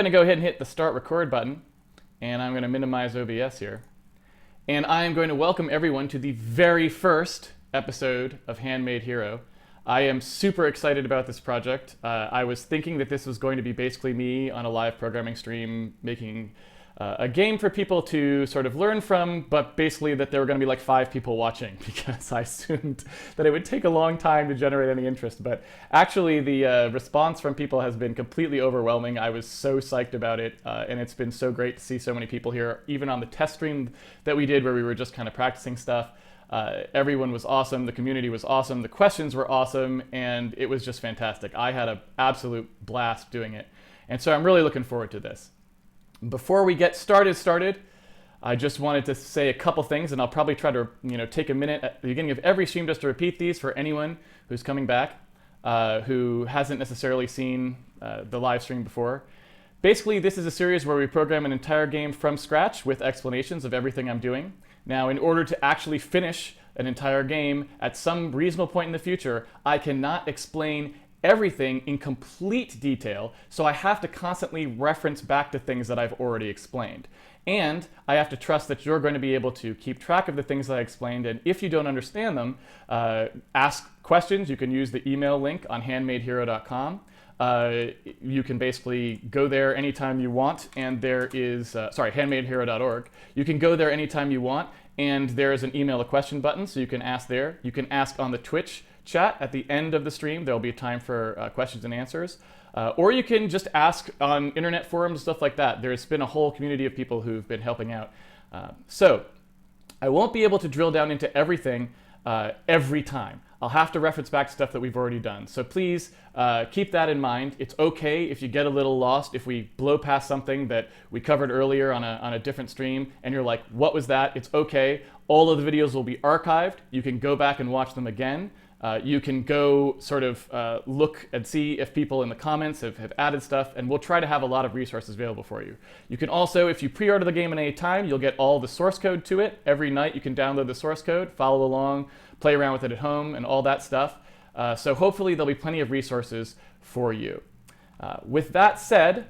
going to go ahead and hit the start record button, and I'm going to minimize OBS here. And I am going to welcome everyone to the very first episode of Handmade Hero. I am super excited about this project. I was thinking that this was going to be basically me on a live programming stream making a game for people to sort of learn from, but basically that there were going to be like 5 people watching because I assumed that it would take a long time to generate any interest. But actually the response from people has been completely overwhelming. I was so psyched about it, and it's been so great to see so many people here, even on the test stream that we did where we were just kind of practicing stuff. Everyone was awesome, the community was awesome, the questions were awesome, and it was just fantastic. I had an absolute blast doing it, and so I'm really looking forward to this. Before we get started, I just wanted to say a couple things, and I'll probably try to take a minute at the beginning of every stream just to repeat these for anyone who's coming back, who hasn't necessarily seen the live stream before. Basically, this is a series where we program an entire game from scratch with explanations of everything I'm doing. Now, in order to actually finish an entire game at some reasonable point in the future, I cannot explain everything in complete detail, so I have to constantly reference back to things that I've already explained. And I have to trust that you're going to be able to keep track of the things that I explained, and if you don't understand them, ask questions. You can use the email link on handmadehero.com. You can basically go there anytime you want, and there is, handmadehero.org. You can go there anytime you want, and there is an email a question button, so you can ask there. You can ask on the Twitch chat at the end of the stream. There'll be time for questions and answers. Or you can just ask on internet forums, stuff like that. There's been a whole community of people who've been helping out. So I won't be able to drill down into everything every time. I'll have to reference back to stuff that we've already done. So please keep that in mind. It's okay if you get a little lost, if we blow past something that we covered earlier on a different stream and you're like, what was that? It's okay. All of the videos will be archived. You can go back and watch them again. You can go sort of look and see if people in the comments have added stuff, and we'll try to have a lot of resources available for you. You can also, if you pre-order the game at any time, you'll get all the source code to it. Every night you can download the source code, follow along, play around with it at home, and all that stuff. So hopefully there'll be plenty of resources for you. With that said,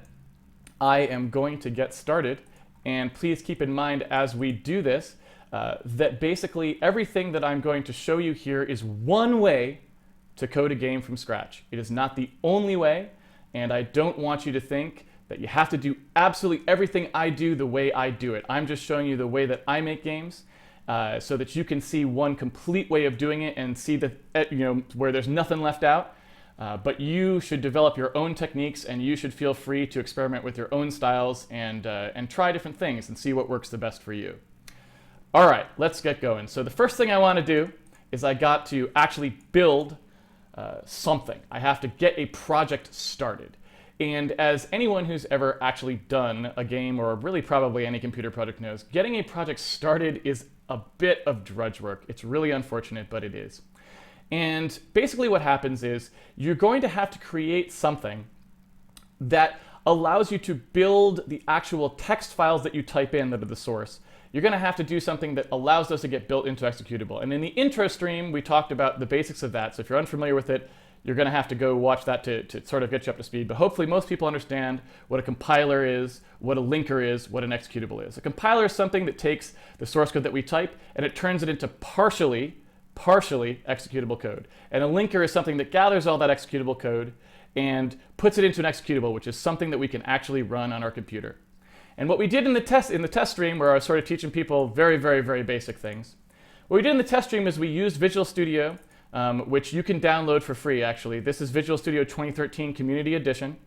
I am going to get started, and please keep in mind as we do this, that basically everything that I'm going to show you here is one way to code a game from scratch. It is not the only way, and I don't want you to think that you have to do absolutely everything I do the way I do it. I'm just showing you the way that I make games so that you can see one complete way of doing it and see that where there's nothing left out. But you should develop your own techniques, and you should feel free to experiment with your own styles and try different things and see what works the best for you. All right, let's get going. So the first thing I want to do is I got to actually build something. I have to get a project started. And as anyone who's ever actually done a game, or really probably any computer project knows, getting a project started is a bit of drudge work. It's really unfortunate, but it is. And basically what happens is you're going to have to create something that allows you to build the actual text files that you type in that are the source. You're going to have to do something that allows those to get built into executable. And in the intro stream, we talked about the basics of that. So if you're unfamiliar with it, you're going to have to go watch that to sort of get you up to speed. But hopefully most people understand what a compiler is, what a linker is, what an executable is. A compiler is something that takes the source code that we type and it turns it into partially executable code. And a linker is something that gathers all that executable code and puts it into an executable, which is something that we can actually run on our computer. And what we did in the test stream, where I was sort of teaching people very, very, very basic things, what we did in the test stream is we used Visual Studio, which you can download for free, actually. This is Visual Studio 2013 Community Edition,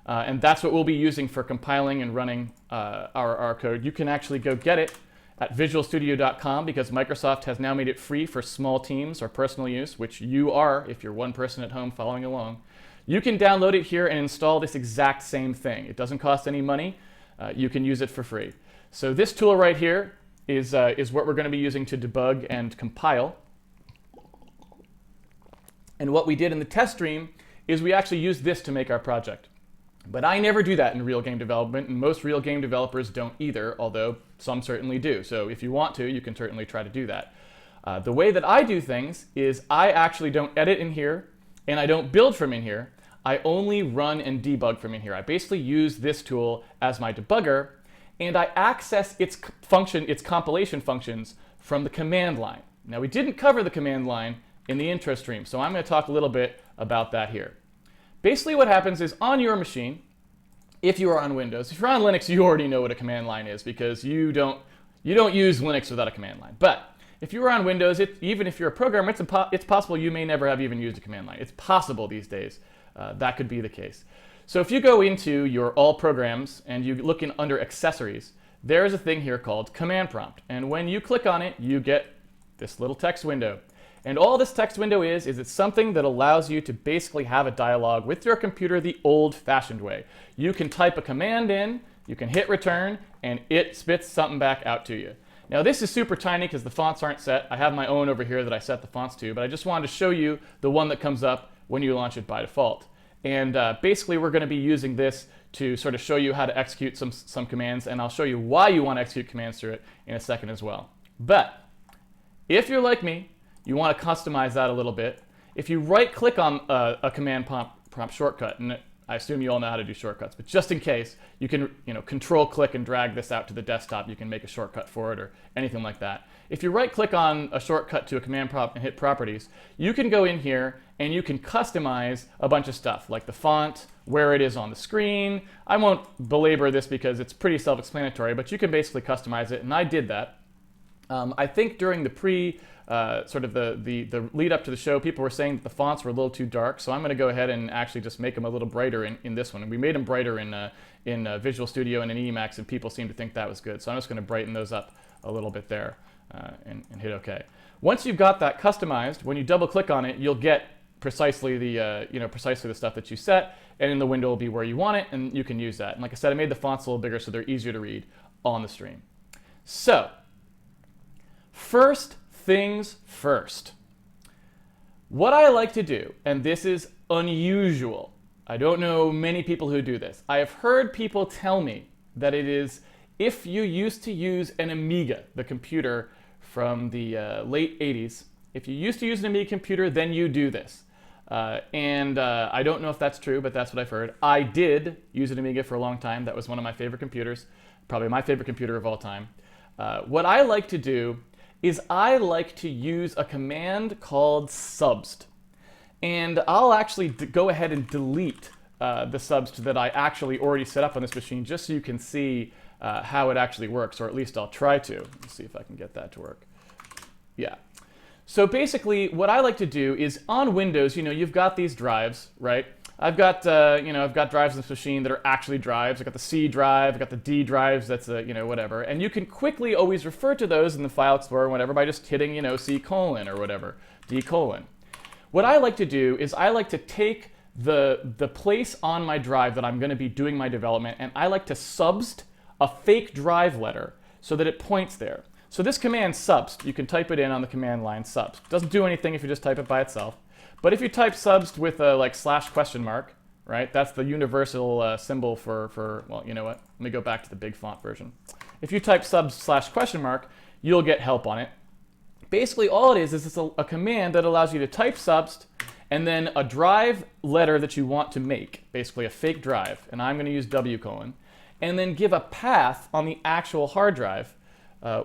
and that's what we'll be using for compiling and running our code. You can actually go get it at visualstudio.com because Microsoft has now made it free for small teams or personal use, which you are if you're one person at home following along. You can download it here and install this exact same thing. It doesn't cost any money. You can use it for free. So this tool right here is what we're going to be using to debug and compile. And what we did in the test stream is we actually used this to make our project. But I never do that in real game development, and most real game developers don't either, although some certainly do. So if you want to, you can certainly try to do that. The way that I do things is I actually don't edit in here, and I don't build from in here. I only run and debug from in here. I basically use this tool as my debugger, and I access its compilation functions from the command line. Now, we didn't cover the command line in the intro stream, so I'm going to talk a little bit about that here. Basically, what happens is on your machine, if you are on Windows, if you're on Linux, you already know what a command line is because you don't use Linux without a command line. But if you are on Windows, even if you're a programmer, it's possible you may never have even used a command line. It's possible these days that could be the case. So if you go into your All Programs and you look in under Accessories, there's a thing here called Command Prompt. And when you click on it, you get this little text window. And all this text window is it's something that allows you to basically have a dialogue with your computer the old-fashioned way. You can type a command in, you can hit return, and it spits something back out to you. Now this is super tiny because the fonts aren't set. I have my own over here that I set the fonts to, but I just wanted to show you the one that comes up when you launch it by default. And basically we're going to be using this to sort of show you how to execute some commands, and I'll show you why you want to execute commands through it in a second as well. But if you're like me, you want to customize that a little bit. If you right-click on a command prompt shortcut, and I assume you all know how to do shortcuts, but just in case, you can Control-click and drag this out to the desktop. You can make a shortcut for it or anything like that. If you right-click on a shortcut to a command prompt and hit Properties, you can go in here and you can customize a bunch of stuff, like the font, where it is on the screen. I won't belabor this because it's pretty self-explanatory, but you can basically customize it, and I did that. I think during the sort of the lead up to the show, people were saying that the fonts were a little too dark, so I'm going to go ahead and actually just make them a little brighter in this one. And we made them brighter in Visual Studio and in Emacs, and people seem to think that was good. So I'm just going to brighten those up a little bit there and hit OK. Once you've got that customized, when you double click on it, you'll get precisely the stuff that you set, and in the window will be where you want it, and you can use that. And like I said, I made the fonts a little bigger so they're easier to read on the stream. So first things first. What I like to do, and this is unusual, I don't know many people who do this. I have heard people tell me that it is if you used to use an Amiga, the computer from the late 80s, if you used to use an Amiga computer, then you do this. I don't know if that's true, but that's what I've heard. I did use an Amiga for a long time. That was one of my favorite computers, probably my favorite computer of all time. What I like to do is I like to use a command called subst. And I'll actually go ahead and delete the subst that I actually already set up on this machine just so you can see how it actually works, or at least I'll try to. Let's see if I can get that to work. Yeah. So basically what I like to do is on Windows, you've got these drives, right? I've got drives in this machine that are actually drives. I've got the C drive, I've got the D drives, that's whatever. And you can quickly always refer to those in the File Explorer or whatever by just hitting, C:, or whatever, D:. What I like to do is I like to take the place on my drive that I'm going to be doing my development, and I like to subst a fake drive letter so that it points there. So this command subst, you can type it in on the command line subst. It doesn't do anything if you just type it by itself. But if you type subst with a /?, right, that's the universal symbol for, well, you know what? Let me go back to the big font version. If you type subst /?, you'll get help on it. Basically, all it is it's a command that allows you to type subst and then a drive letter that you want to make, basically a fake drive, and I'm going to use W:, and then give a path on the actual hard drive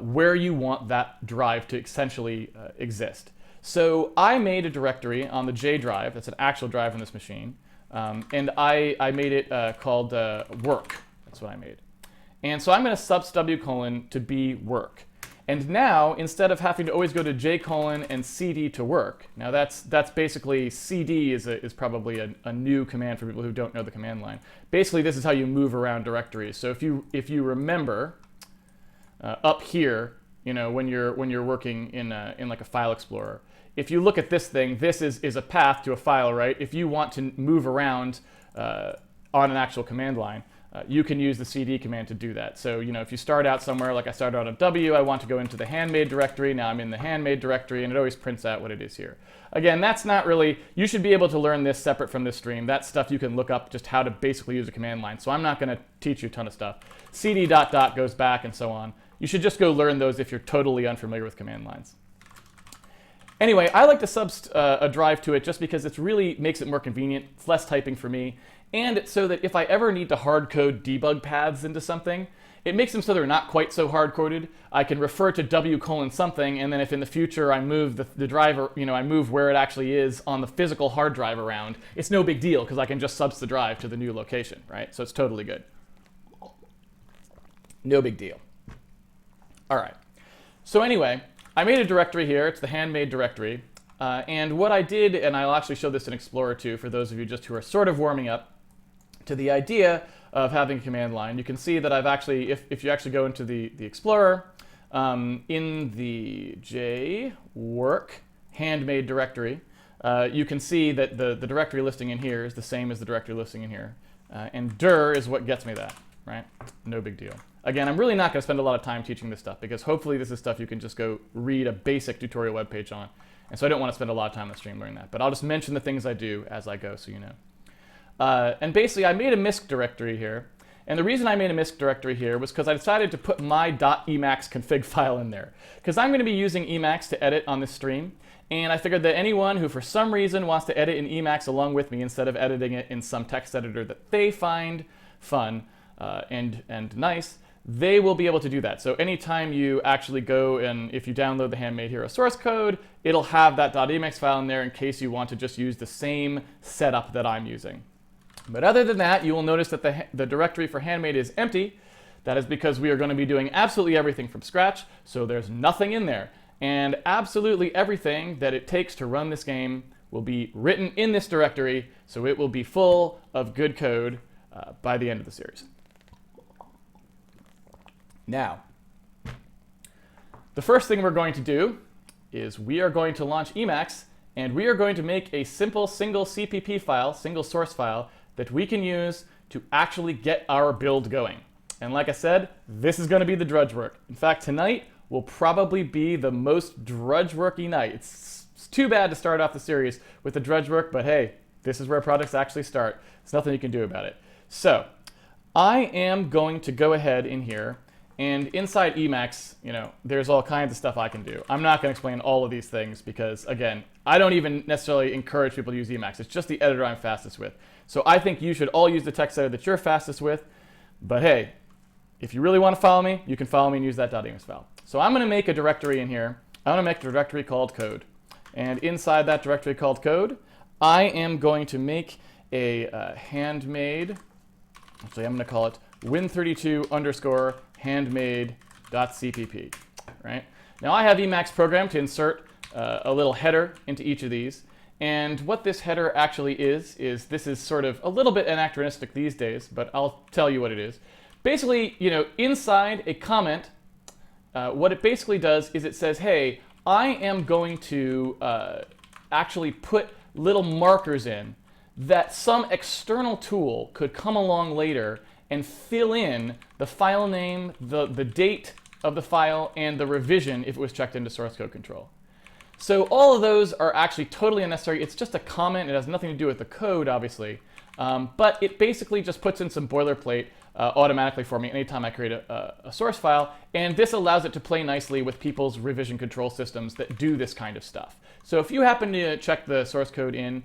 where you want that drive to essentially exist. So I made a directory on the J drive, that's an actual drive on this machine, and I made it called work. That's what I made. And so I'm going to subst W:, to be work. And now, instead of having to always go to J:, and CD to work, now that's basically CD is probably a new command for people who don't know the command line. Basically, this is how you move around directories. So if you remember up here, when you're working in like a file explorer, if you look at this thing, this is a path to a file, right? If you want to move around on an actual command line, you can use the CD command to do that. So, if you start out somewhere, like I started out on W, I want to go into the handmade directory. Now I'm in the handmade directory, and it always prints out what it is here. Again, that's not really, you should be able to learn this separate from this stream. That's stuff you can look up, just how to basically use a command line. So I'm not going to teach you a ton of stuff. CD ... goes back and so on. You should just go learn those if you're totally unfamiliar with command lines. Anyway, I like to sub a drive to it just because it really makes it more convenient. It's less typing for me. And it's so that if I ever need to hard code debug paths into something, it makes them so they're not quite so hard-coded. I can refer to w:something, and then if in the future I move the driver, I move where it actually is on the physical hard drive around, it's no big deal because I can just subs the drive to the new location, right? So it's totally good. No big deal. All right. So anyway, I made a directory here. It's the handmade directory. And what I did, and I'll actually show this in Explorer too, for those of you just who are sort of warming up to the idea of having a command line, you can see that I've actually, if you actually go into the Explorer, in the jwork handmade directory, you can see that the directory listing in here is the same as the directory listing in here. And dir is what gets me that, right? No big deal. Again, I'm really not going to spend a lot of time teaching this stuff because hopefully this is stuff you can just go read a basic tutorial webpage on. And so I don't want to spend a lot of time on the stream learning that. But I'll just mention the things I do as I go so you know. And basically, I made a MISC directory here. And the reason I made a MISC directory here was because I decided to put my .emacs config file in there. Because I'm going to be using Emacs to edit on this stream. And I figured that anyone who for some reason wants to edit in Emacs along with me instead of editing it in some text editor that they find fun and nice, they will be able to do that. So anytime you actually go and if you download the Handmade Hero source code, it'll have that .emacs file in there in case you want to just use the same setup that I'm using. But other than that, you will notice that the directory for Handmade is empty. That is because we are going to be doing absolutely everything from scratch, so there's nothing in there. And absolutely everything that it takes to run this game will be written in this directory, so it will be full of good code by the end of the series. Now, the first thing we're going to do is we are going to launch Emacs, and we are going to make a simple single CPP file, single source file, that we can use to actually get our build going. And like I said, this is going to be the drudge work. In fact, tonight will probably be the most drudge worky night. It's too bad to start off the series with the drudge work, but hey, this is where projects actually start. There's nothing you can do about it. So I am going to go ahead in here. And inside Emacs, there's all kinds of stuff I can do. I'm not going to explain all of these things because, again, I don't even necessarily encourage people to use Emacs. It's just the editor I'm fastest with. So I think you should all use the text editor that you're fastest with. But hey, if you really want to follow me, you can follow me and use that .emacs file. So I'm going to make a directory in here. I'm going to make a directory called code. And inside that directory called code, I am going to make a handmade, actually I'm going to call it win32 handmade.cpp, right? Now I have Emacs programmed to insert a little header into each of these. And what this header actually is this is sort of a little bit anachronistic these days, but I'll tell you what it is. Basically, inside a comment, what it basically does is it says, hey, I am going to actually put little markers in that some external tool could come along later and fill in the file name, the date of the file, and the revision if it was checked into source code control. So all of those are actually totally unnecessary. It's just a comment. It has nothing to do with the code, obviously. But it basically just puts in some boilerplate automatically for me anytime I create a source file. And this allows it to play nicely with people's revision control systems that do this kind of stuff. So if you happen to check the source code in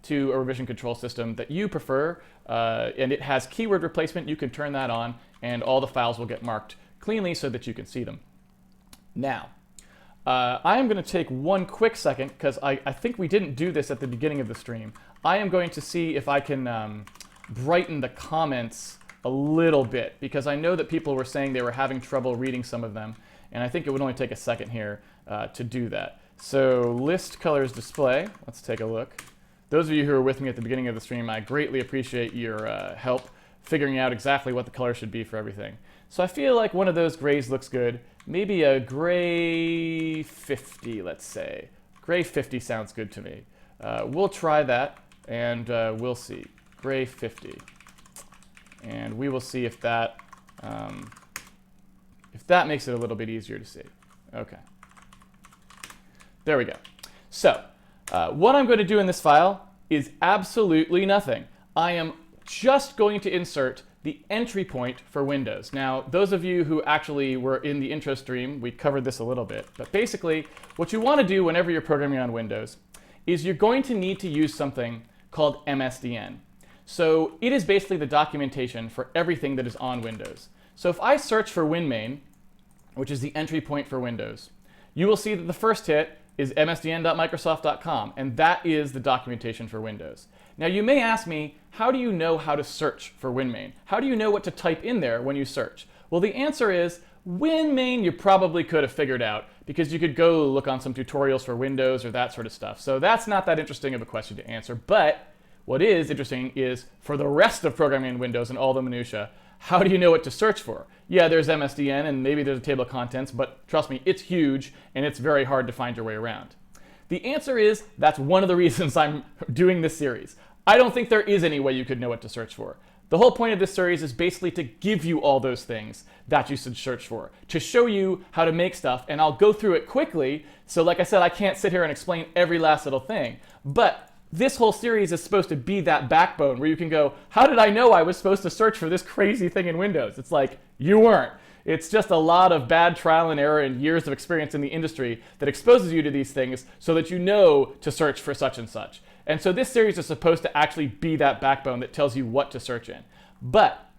to a revision control system that you prefer, and it has keyword replacement, you can turn that on, and all the files will get marked cleanly so that you can see them. Now, I am going to take one quick second, because I think we didn't do this at the beginning of the stream. I am going to see if I can brighten the comments a little bit, because I know that people were saying they were having trouble reading some of them, and I think it would only take a second here to do that. So list colors display, let's take a look. Those of you who were with me at the beginning of the stream, I greatly appreciate your help figuring out exactly what the color should be for everything. So I feel like one of those grays looks good. Maybe a gray 50, let's say. Gray 50 sounds good to me. We'll try that, and we'll see. Gray 50. And we will see if that makes it a little bit easier to see. Okay. There we go. So what I'm going to do in this file is absolutely nothing. I am just going to insert the entry point for Windows. Now, those of you who actually were in the intro stream, we covered this a little bit. But basically, what you want to do whenever you're programming on Windows is you're going to need to use something called MSDN. So it is basically the documentation for everything that is on Windows. So if I search for WinMain, which is the entry point for Windows, you will see that the first hit is msdn.microsoft.com, and that is the documentation for Windows. Now you may ask me, how do you know how to search for WinMain? How do you know what to type in there when you search? Well, the answer is WinMain you probably could have figured out because you could go look on some tutorials for Windows or that sort of stuff. So that's not that interesting of a question to answer, but what is interesting is for the rest of programming in Windows and all the minutiae, how do you know what to search for? Yeah, there's MSDN and maybe there's a table of contents, but trust me, it's huge and it's very hard to find your way around. The answer is that's one of the reasons I'm doing this series. I don't think there is any way you could know what to search for. The whole point of this series is basically to give you all those things that you should search for, to show you how to make stuff, and I'll go through it quickly. So like I said, I can't sit here and explain every last little thing, but this whole series is supposed to be that backbone where you can go, how did I know I was supposed to search for this crazy thing in Windows? It's like, you weren't. It's just a lot of bad trial and error and years of experience in the industry that exposes you to these things so that you know to search for such and such. And so this series is supposed to actually be that backbone that tells you what to search in. But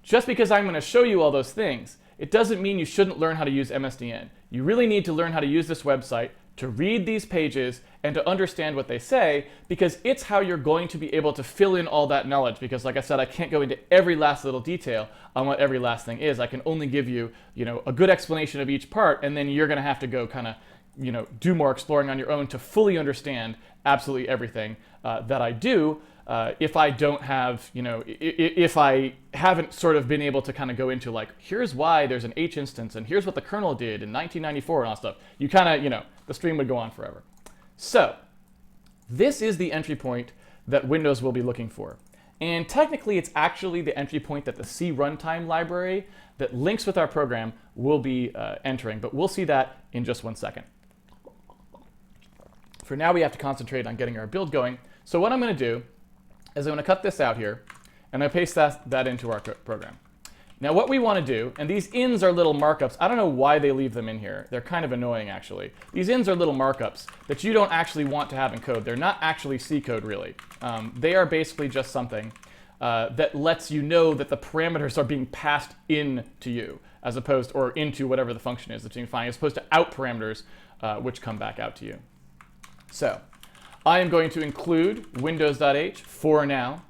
just because I'm going to show you all those things, it doesn't mean you shouldn't learn how to use MSDN. You really need to learn how to use this website, to read these pages, and to understand what they say, because it's how you're going to be able to fill in all that knowledge. Because like I said, I can't go into every last little detail on what every last thing is. I can only give you, a good explanation of each part, and then you're going to have to go kind of, do more exploring on your own to fully understand absolutely everything that I do. If I don't have, if I haven't sort of been able to kind of go into like, here's why there's an H instance and here's what the kernel did in 1994 and all that stuff, you kind of, the stream would go on forever. So this is the entry point that Windows will be looking for. And technically it's actually the entry point that the C runtime library that links with our program will be entering, but we'll see that in just 1 second. For now, we have to concentrate on getting our build going. So what I'm going to do is I'm going to cut this out here, and I paste that into our program. Now what we want to do, and these ins are little markups. I don't know why they leave them in here. They're kind of annoying, actually. These ins are little markups that you don't actually want to have in code. They're not actually C code, really. They are basically just something that lets you know that the parameters are being passed in to you, as opposed, or into whatever the function is that you can find, as opposed to out parameters, which come back out to you. So I am going to include windows.h for now,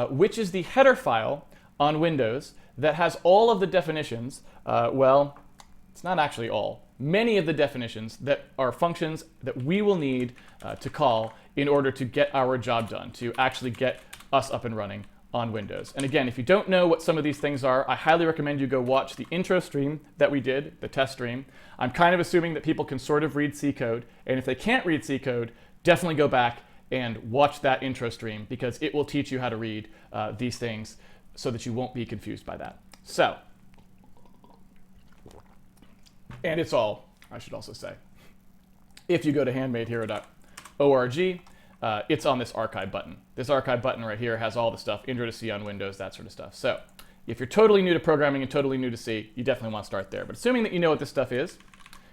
which is the header file on Windows that has all of the definitions, well, it's not actually all, many of the definitions that are functions that we will need to call in order to get our job done, to actually get us up and running on Windows. And again, if you don't know what some of these things are, I highly recommend you go watch the intro stream that we did, the test stream. I'm kind of assuming that people can sort of read C code, and if they can't read C code, definitely go back and watch that intro stream because it will teach you how to read these things so that you won't be confused by that. So, and it's all, I should also say, if you go to handmadehero.org, it's on this archive button. This archive button right here has all the stuff, intro to C on Windows, that sort of stuff. So if you're totally new to programming and totally new to C, you definitely want to start there. But assuming that you know what this stuff is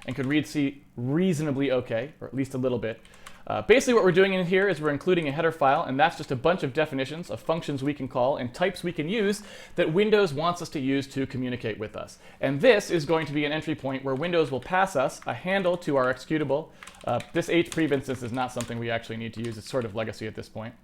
and could read C reasonably okay, or at least a little bit, basically what we're doing in here is we're including a header file, and that's just a bunch of definitions of functions we can call and types we can use that Windows wants us to use to communicate with us. And this is going to be an entry point where Windows will pass us a handle to our executable. This hprev instance is not something we actually need to use. It's sort of legacy at this point.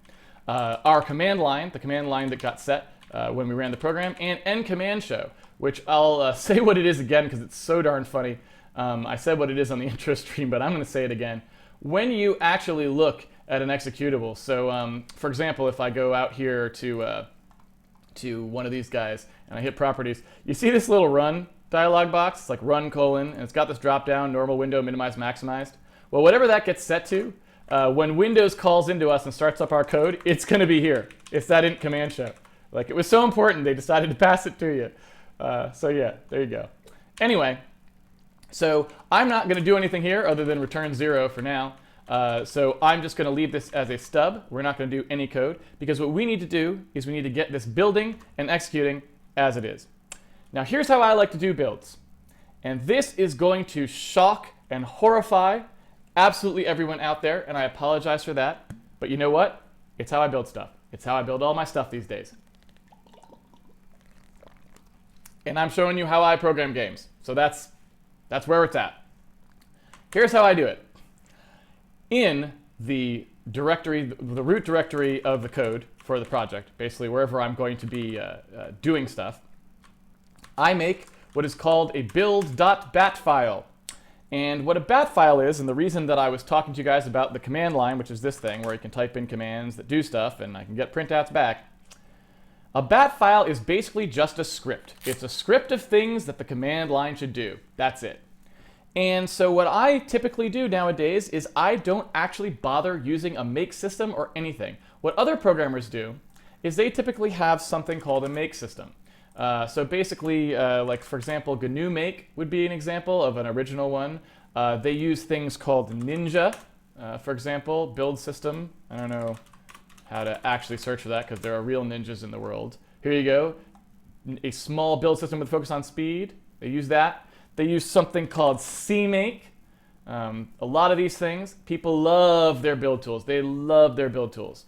Our command line, the command line that got set when we ran the program, and nCommandShow, which I'll say what it is again because it's so darn funny. I said what it is on the intro stream, but I'm going to say it again. When you actually look at an executable, so for example, if I go out here to one of these guys and I hit properties, you see this little run dialog box? It's like run : and it's got this drop down, normal window, minimized, maximized. Well, whatever that gets set to, when Windows calls into us and starts up our code, it's going to be here. It's that int command show. Like, it was so important they decided to pass it to you. So yeah, there you go. Anyway. So I'm not going to do anything here other than return 0 for now. So I'm just going to leave this as a stub. We're not going to do any code because what we need to do is we need to get this building and executing as it is. Now here's how I like to do builds. And this is going to shock and horrify absolutely everyone out there, and I apologize for that. But you know what? It's how I build stuff. It's how I build all my stuff these days. And I'm showing you how I program games. So that's where it's at. Here's how I do it. In the directory, the root directory of the code for the project, basically wherever I'm going to be doing stuff, I make what is called a build.bat file. And what a bat file is, and the reason that I was talking to you guys about the command line, which is this thing where you can type in commands that do stuff and I can get printouts back, a bat file is basically just a script. It's a script of things that the command line should do. That's it. And so what I typically do nowadays is I don't actually bother using a make system or anything. What other programmers do is they typically have something called a make system. So basically, like for example, GNU Make would be an example of an original one. They use things called Ninja, for example, build system. I don't know how to actually search for that because there are real ninjas in the world. Here you go, a small build system with focus on speed. They use that. They use something called CMake. A lot of these things, people love their build tools. They love their build tools.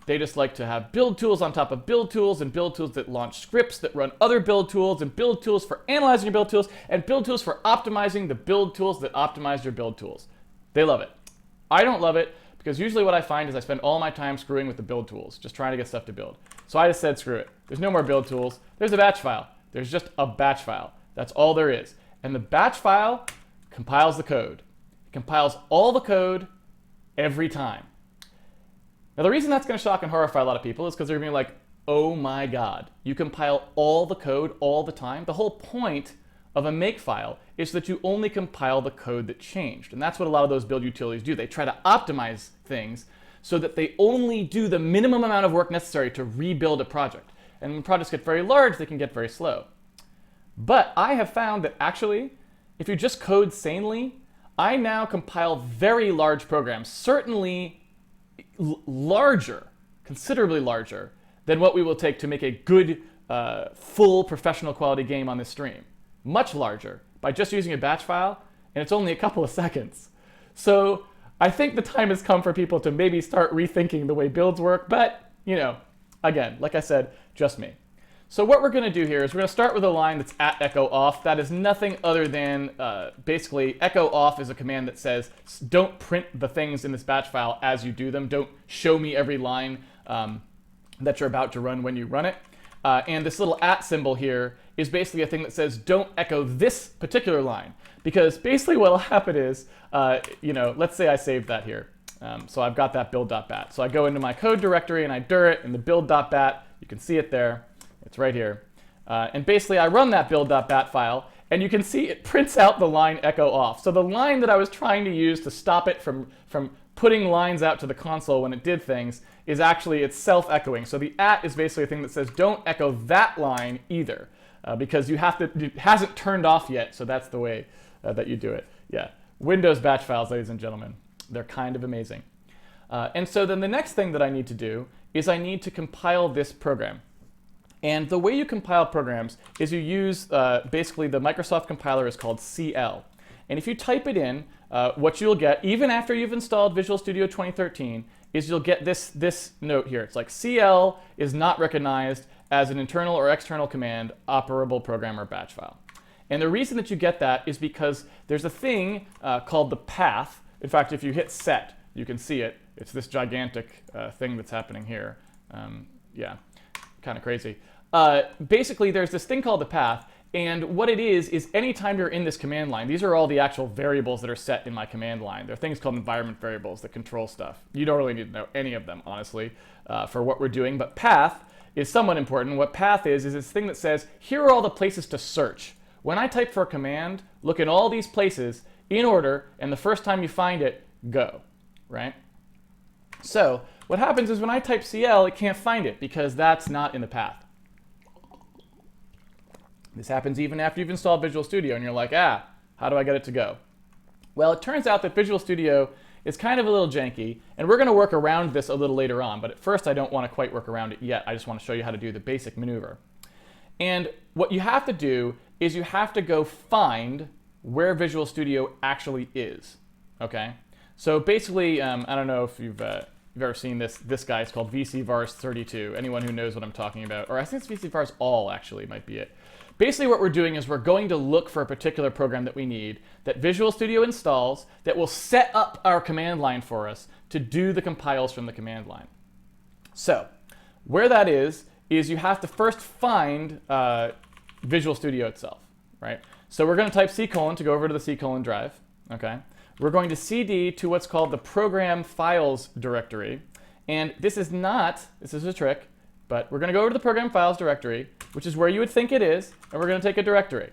They just like to have build tools on top of build tools and build tools that launch scripts that run other build tools and build tools for analyzing your build tools and build tools for optimizing the build tools that optimize your build tools. They love it. I don't love it because usually what I find is I spend all my time screwing with the build tools, just trying to get stuff to build. So I just said, screw it. There's no more build tools. There's a batch file. There's just a batch file. That's all there is. And the batch file compiles the code. It compiles all the code every time. Now, the reason that's going to shock and horrify a lot of people is because they're going to be like, oh my God, you compile all the code all the time? The whole point of a make file is that you only compile the code that changed. And that's what a lot of those build utilities do. They try to optimize things so that they only do the minimum amount of work necessary to rebuild a project. And when projects get very large, they can get very slow. But I have found that actually, if you just code sanely, I now compile very large programs, certainly larger, considerably larger, than what we will take to make a good, full professional quality game on this stream. Much larger, by just using a batch file, and it's only a couple of seconds. So I think the time has come for people to maybe start rethinking the way builds work, but, you know, again, like I said, just me. So what we're going to do here is we're going to start with a line that's at echo off. That is nothing other than basically echo off is a command that says don't print the things in this batch file as you do them. Don't show me every line that you're about to run when you run it. And this little at symbol here is basically a thing that says don't echo this particular line. Because basically what will happen is, you know, let's say I saved that here. So I've got that build.bat. So I go into my code directory and I dir it in the build.bat. You can see it there. It's right here. And basically I run that build.bat file and you can see it prints out the line echo off. So the line that I was trying to use to stop it from putting lines out to the console when it did things is actually it's self-echoing. So the at is basically a thing that says don't echo that line either because you have to, it hasn't turned off yet. So that's the way that you do it. Yeah, Windows batch files, ladies and gentlemen. They're kind of amazing. And so then the next thing that I need to do is I need to compile this program. And the way you compile programs is you use basically the Microsoft compiler is called CL. And if you type it in, what you'll get, even after you've installed Visual Studio 2013, is you'll get this note here. It's like CL is not recognized as an internal or external command operable program or batch file. And the reason that you get that is because there's a thing called the path. In fact, if you hit set, you can see it. It's this gigantic thing that's happening here. Yeah, kind of crazy. Basically, there's this thing called the path, and what it is anytime you're in this command line, these are all the actual variables that are set in my command line. There are things called environment variables that control stuff. You don't really need to know any of them, honestly, for what we're doing, but path is somewhat important. What path is this thing that says, here are all the places to search. When I type for a command, look in all these places in order, and the first time you find it, go, right? So what happens is when I type CL, it can't find it because that's not in the path. This happens even after you've installed Visual Studio and you're like, how do I get it to go? Well, it turns out that Visual Studio It's kind of a little janky, and we're going to work around this a little later on, but at first I don't want to quite work around it yet. I just want to show you how to do the basic maneuver. And what you have to do is you have to go find where Visual Studio actually is, okay? So basically, I don't know if you've ever seen this guy. It's called VCVARS32. Anyone who knows what I'm talking about, or I think it's VCVARS all actually might be it. Basically what we're doing is we're going to look for a particular program that we need, that Visual Studio installs, that will set up our command line for us to do the compiles from the command line. So where that is you have to first find Visual Studio itself, right? So we're going to type C:, to go over to the C: drive, okay? We're going to cd to what's called the program files directory. And this is a trick, but we're going to go over to the program files directory, which is where you would think it is, and we're going to take a directory,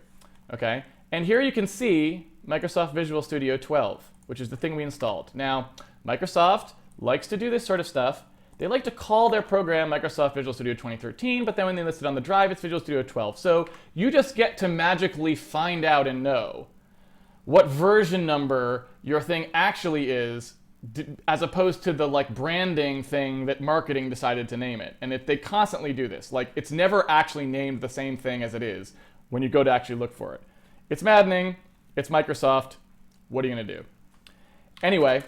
okay? And here you can see Microsoft Visual Studio 12, which is the thing we installed. Now, Microsoft likes to do this sort of stuff. They like to call their program Microsoft Visual Studio 2013, but then when they list it on the drive, it's Visual Studio 12. So you just get to magically find out and know what version number your thing actually is, as opposed to the branding thing that marketing decided to name it. And they constantly do this. It's never actually named the same thing as it is when you go to actually look for it. It's maddening. It's Microsoft. What are you going to do? Anyway,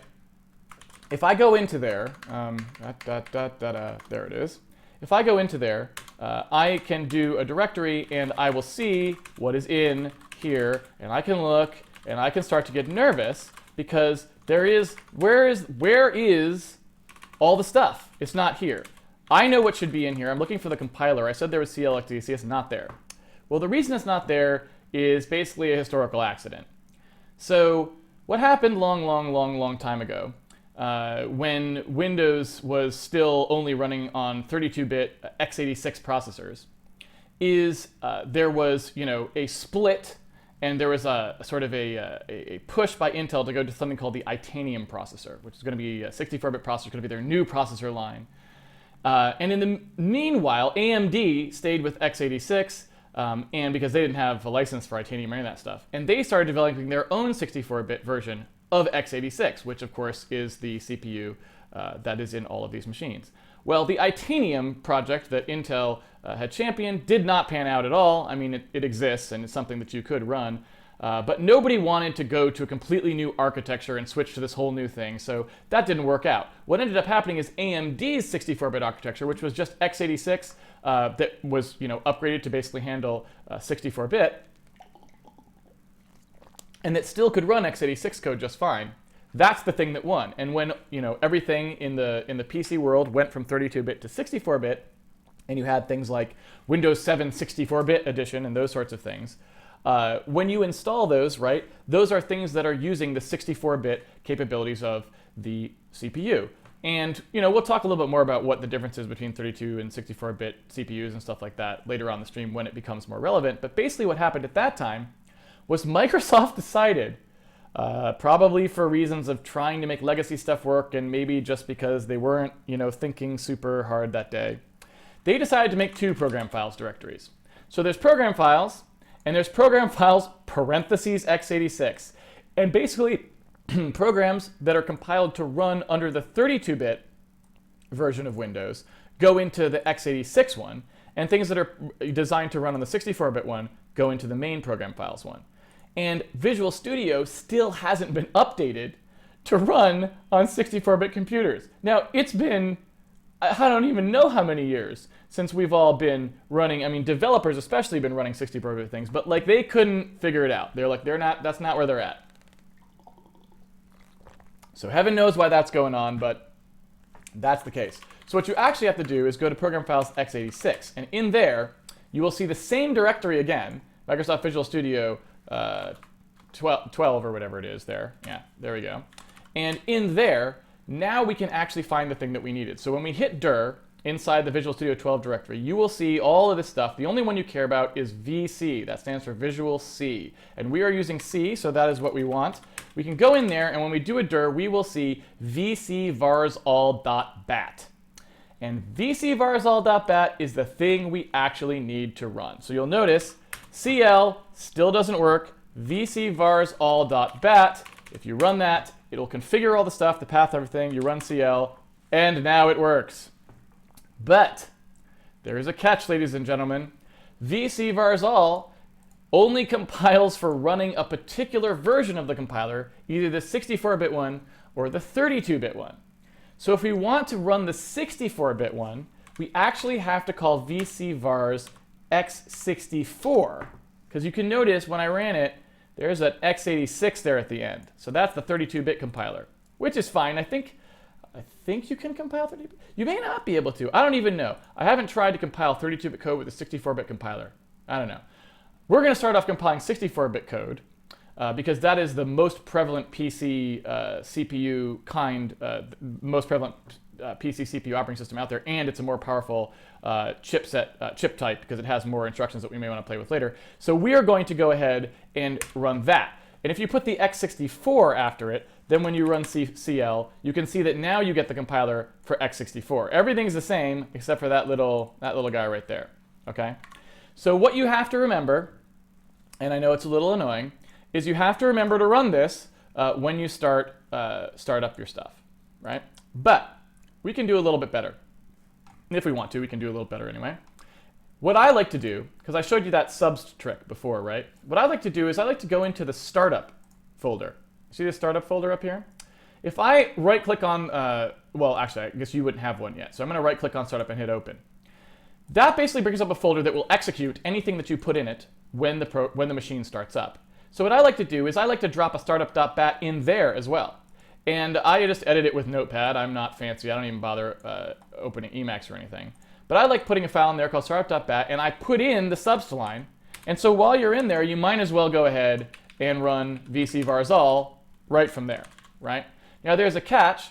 if I go into there, there it is. If I go into there, I can do a directory and I will see what is in here, and I can look and I can start to get nervous because where is all the stuff? It's not here. I know what should be in here. I'm looking for the compiler. I said there was CLXDC. It's not there. Well, the reason it's not there is basically a historical accident. So what happened long time ago, when Windows was still only running on 32-bit x86 processors, is there was a split, and there was a sort of a push by Intel to go to something called the Itanium processor, which is going to be a 64-bit processor, going to be their new processor line. And in the meanwhile, AMD stayed with x86, and because they didn't have a license for Itanium or any of that stuff, and they started developing their own 64-bit version of x86, which of course is the CPU that is in all of these machines. Well, the Itanium project that Intel had championed did not pan out at all. I mean, it exists and it's something that you could run, but nobody wanted to go to a completely new architecture and switch to this whole new thing, so that didn't work out. What ended up happening is AMD's 64-bit architecture, which was just x86 that was upgraded to basically handle 64-bit, and that still could run x86 code just fine. That's the thing that won. And when everything in the PC world went from 32-bit to 64-bit, and you had things like Windows 7 64-bit edition and those sorts of things, when you install those, right, those are things that are using the 64-bit capabilities of the CPU. And we'll talk a little bit more about what the difference is between 32 and 64-bit CPUs and stuff like that later on the stream when it becomes more relevant. But basically what happened at that time was Microsoft decided, probably for reasons of trying to make legacy stuff work and maybe just because they weren't thinking super hard that day, they decided to make two program files directories. So there's program files, and there's program files parentheses x86. And basically, programs that are compiled to run under the 32-bit version of Windows go into the x86 one, and things that are designed to run on the 64-bit one go into the main program files one. And Visual Studio still hasn't been updated to run on 64-bit computers. Now, it's been, I don't even know how many years since we've all been running, I mean, developers especially been running 64-bit things, but they couldn't figure it out. They're like, that's not where they're at. So heaven knows why that's going on, but that's the case. So what you actually have to do is go to Program Files x86, and in there, you will see the same directory again, Microsoft Visual Studio 12 or whatever it is there. Yeah, there we go. And in there, now we can actually find the thing that we needed. So when we hit dir inside the Visual Studio 12 directory, you will see all of this stuff. The only one you care about is VC. That stands for Visual C. And we are using C, so that is what we want. We can go in there, and when we do a dir, we will see vcvarsall.bat. And vcvarsall.bat is the thing we actually need to run. So you'll notice CL still doesn't work. vcvarsall.bat, if you run that, it'll configure all the stuff, the path, everything, you run CL, and now it works. But there is a catch, ladies and gentlemen. VCVarsAll only compiles for running a particular version of the compiler, either the 64-bit one or the 32-bit one. So if we want to run the 64-bit one, we actually have to call VCVars x64, because you can notice when I ran it, there's an x86 there at the end. So that's the 32-bit compiler, which is fine. I think you can compile 32-bit. You may not be able to. I don't even know. I haven't tried to compile 32-bit code with a 64-bit compiler. I don't know. We're going to start off compiling 64-bit code because that is the most prevalent PC CPU kind, most prevalent PC CPU operating system out there, and it's a more powerful chip type because it has more instructions that we may want to play with later. So we are going to go ahead and run that. And if you put the x64 after it, then when you run CL, you can see that now you get the compiler for x64. Everything's the same except for that little guy right there. Okay? So what you have to remember, and I know it's a little annoying, is you have to remember to run this when you start up your stuff, right? But we can do a little bit better. If we want to, we can do a little better anyway. What I like to do, because I showed you that subs trick before, right? What I like to do is I like to go into the startup folder. See the startup folder up here? If I right-click on, well, actually, I guess you wouldn't have one yet. So I'm going to right-click on startup and hit open. That basically brings up a folder that will execute anything that you put in it when the machine starts up. So what I like to do is I like to drop a startup.bat in there as well. And I just edit it with Notepad. I'm not fancy. I don't even bother opening Emacs or anything. But I like putting a file in there called startup.bat, and I put in the subs line. And so while you're in there, you might as well go ahead and run VCVarsAll right from there, right? Now there's a catch,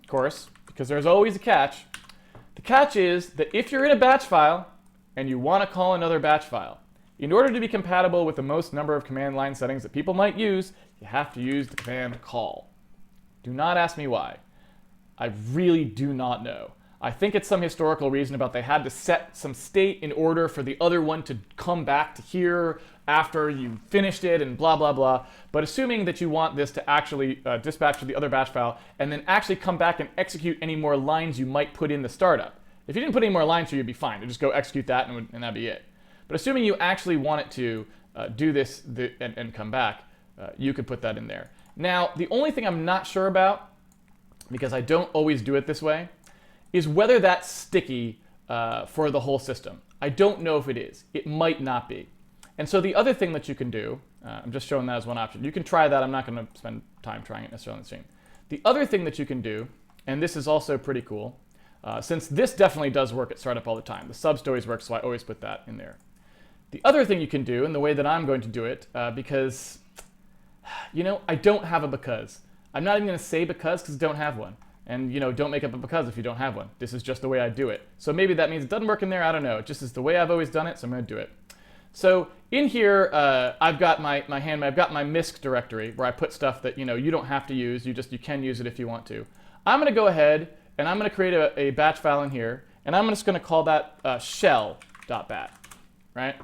of course, because there's always a catch. The catch is that if you're in a batch file and you want to call another batch file, in order to be compatible with the most number of command line settings that people might use, you have to use the command call. Do not ask me why. I really do not know. I think it's some historical reason about they had to set some state in order for the other one to come back to here after you finished it and blah, blah, blah. But assuming that you want this to actually dispatch to the other batch file and then actually come back and execute any more lines you might put in the startup. If you didn't put any more lines here, you'd be fine. You'd just go execute that and that'd be it. But assuming you actually want it to do this and come back, you could put that in there. Now, the only thing I'm not sure about, because I don't always do it this way, is whether that's sticky for the whole system. I don't know if it is. It might not be. And so the other thing that you can do, I'm just showing that as one option. You can try that. I'm not going to spend time trying it necessarily on the screen. The other thing that you can do, and this is also pretty cool, since this definitely does work at startup all the time. The subs always works, so I always put that in there. The other thing you can do, and the way that I'm going to do it, because, you know, I don't have a because. I'm not even going to say because I don't have one. And, you know, don't make up a because if you don't have one. This is just the way I do it. So maybe that means it doesn't work in there. I don't know. It just is the way I've always done it, so I'm going to do it. So in here, I've got my MISC directory where I put stuff that, you know, you don't have to use. You can use it if you want to. I'm going to go ahead and I'm going to create a batch file in here, and I'm just going to call that shell.bat, right?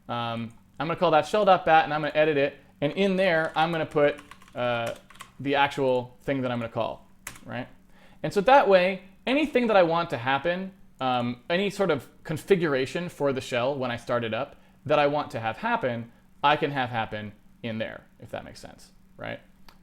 I'm going to call that shell.bat, and I'm going to edit it. And in there, I'm going to put the actual thing that I'm going to call, right? And so that way, anything that I want to happen, any sort of configuration for the shell when I start it up that I want to have happen, I can have happen in there, if that makes sense, right?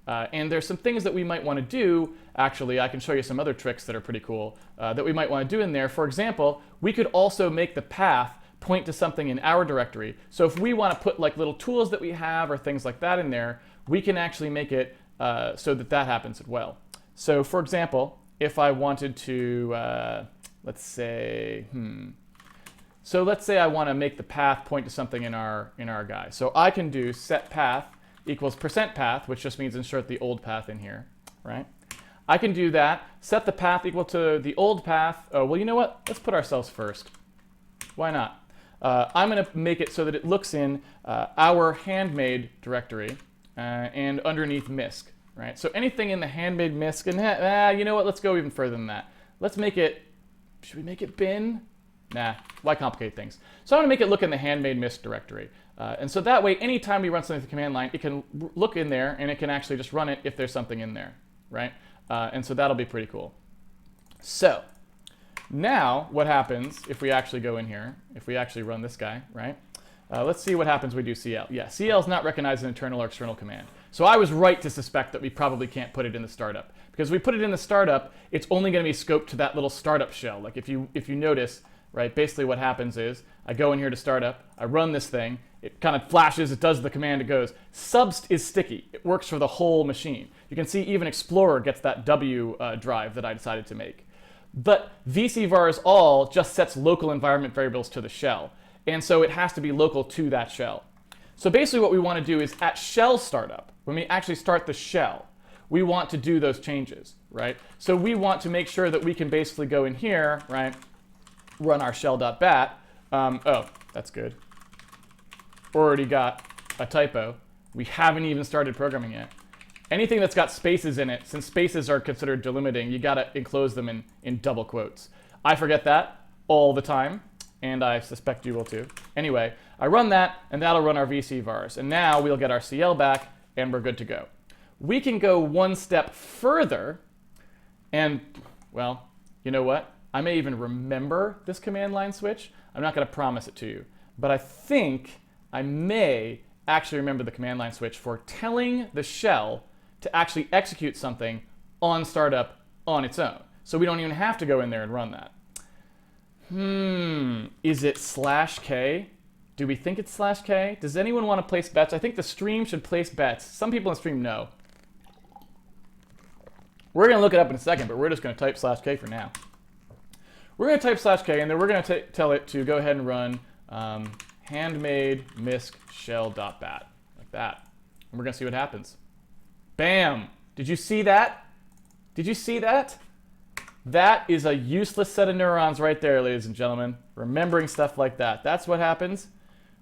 And there's some things that we might want to do. Actually, I can show you some other tricks that are pretty cool that we might want to do in there. For example, we could also make the path point to something in our directory. So if we want to put like little tools that we have or things like that in there, we can actually make it so that that happens as well. So for example, if I wanted to, let's say, so let's say I want to make the path point to something in our guy. So I can do set path equals %path, which just means insert the old path in here, right? I can do that. Set the path equal to the old path. Oh, well, you know what? Let's put ourselves first. Why not? I'm going to make it so that it looks in our handmade directory and underneath MISC, right? So anything in the handmade MISC, and you know what? Let's go even further than that. Let's make it, should we make it bin? Nah, why complicate things? So I'm going to make it look in the handmade MISC directory. And so that way, anytime we run something with the command line, it can look in there and it can actually just run it if there's something in there, right? And so that'll be pretty cool. So now what happens if we actually go in here, if we actually run this guy, right? Let's see what happens when we do CL. Yeah, CL is not recognized an internal or external command. So I was right to suspect that we probably can't put it in the startup. Because if we put it in the startup, it's only going to be scoped to that little startup shell. Like if you notice, right, basically what happens is I go in here to startup, I run this thing, it kind of flashes, it does the command, it goes. Subst is sticky. It works for the whole machine. You can see even Explorer gets that W drive that I decided to make. But vcvars all just sets local environment variables to the shell. And so it has to be local to that shell. So basically what we want to do is at shell startup, when we actually start the shell, we want to do those changes, right? So we want to make sure that we can basically go in here, right, run our shell.bat. Oh, that's good. Already got a typo. We haven't even started programming yet. Anything that's got spaces in it, since spaces are considered delimiting, you got to enclose them in double quotes. I forget that all the time, and I suspect you will too. Anyway, I run that, and that'll run our vcvars. And now we'll get our CL back, and we're good to go. We can go one step further, and, well, you know what? I may even remember this command line switch. I'm not going to promise it to you, but I think I may actually remember the command line switch for telling the shell to actually execute something on startup on its own. So we don't even have to go in there and run that. Is it /k? Do we think it's /k? Does anyone want to place bets? I think the stream should place bets. Some people in the stream know. We're going to look it up in a second, but we're just going to type /k for now. We're going to type /k, and then we're going to tell it to go ahead and run handmade misc shell.bat, like that. And we're going to see what happens. Bam! Did you see that? Did you see that? That is a useless set of neurons right there, ladies and gentlemen. Remembering stuff like that. That's what happens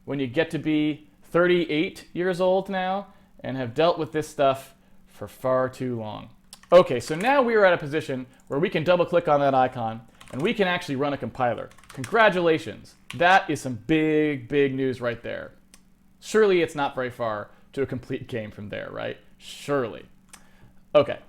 when you get to be 38 years old now and have dealt with this stuff for far too long. Okay, so now we are at a position where we can double click on that icon and we can actually run a compiler. Congratulations. That is some big, big news right there. Surely it's not very far to a complete game from there, right? Surely. Okay.